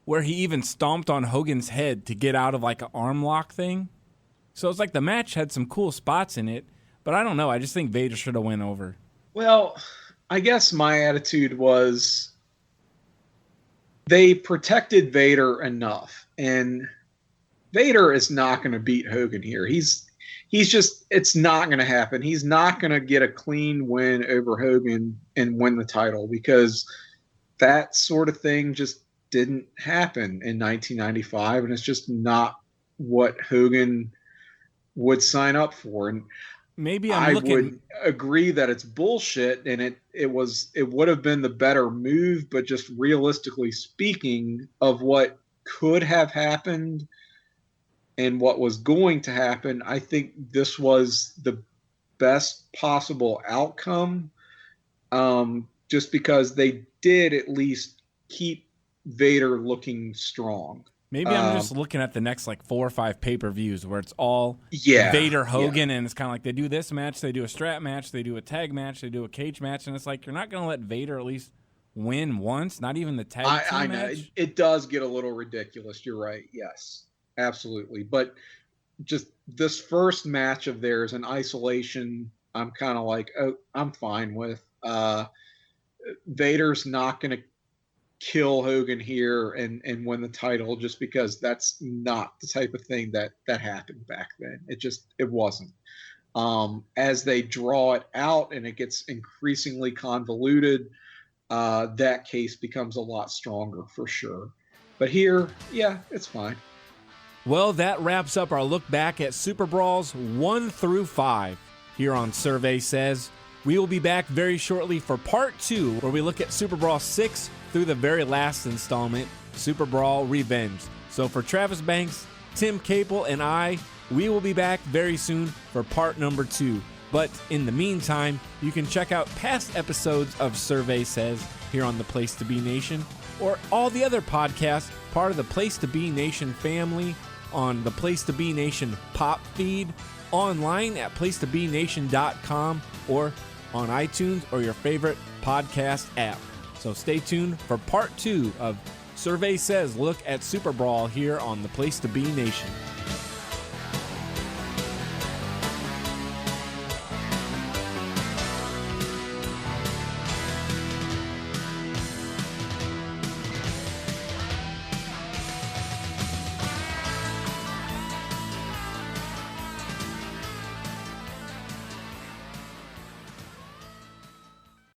where he even stomped on Hogan's head to get out of like an arm lock thing. So it's like the match had some cool spots in it, but I don't know. I just think Vader should have went over. Well, I guess my attitude was they protected Vader enough, and Vader is not going to beat Hogan here. He's just, it's not going to happen. He's not going to get a clean win over Hogan and win the title, because that sort of thing just didn't happen in 1995, and it's just not what Hogan would sign up for. And maybe I would agree that it's bullshit, and it would have been the better move, but just realistically speaking of what could have happened and what was going to happen, I think this was the best possible outcome, just because they did at least keep Vader looking strong. Maybe I'm just looking at the next 4 or 5 pay-per-views where it's all Vader Hogan, and it's kind of like they do this match, they do a strap match, they do a tag match, they do a cage match, and it's like you're not going to let Vader at least win once, not even the tag team I know match. it does get a little ridiculous. You're right. Yes, absolutely. But just this first match of theirs in isolation, I'm kind of like, oh, I'm fine with. Vader's not going to kill Hogan here and win the title, just because that's not the type of thing that happened back then. It wasn't. As they draw it out and it gets increasingly convoluted, that case becomes a lot stronger for sure. But here, yeah, it's fine. Well, that wraps up our look back at Super Brawls 1 through 5 here on Survey Says. We will be back very shortly for part 2, where we look at Super Brawl 6 through the very last installment, Super Brawl Revenge. So for Travis Banks, Tim Capel, and I, we will be back very soon for part number 2. But in the meantime, you can check out past episodes of Survey Says here on the Place to Be Nation, or all the other podcasts, part of the Place to Be Nation family, on the Place to Be Nation pop feed, online at placetobenation.com, or on iTunes or your favorite podcast app. So stay tuned for part 2 of Survey Says Look at Super Brawl here on the Place to Be Nation.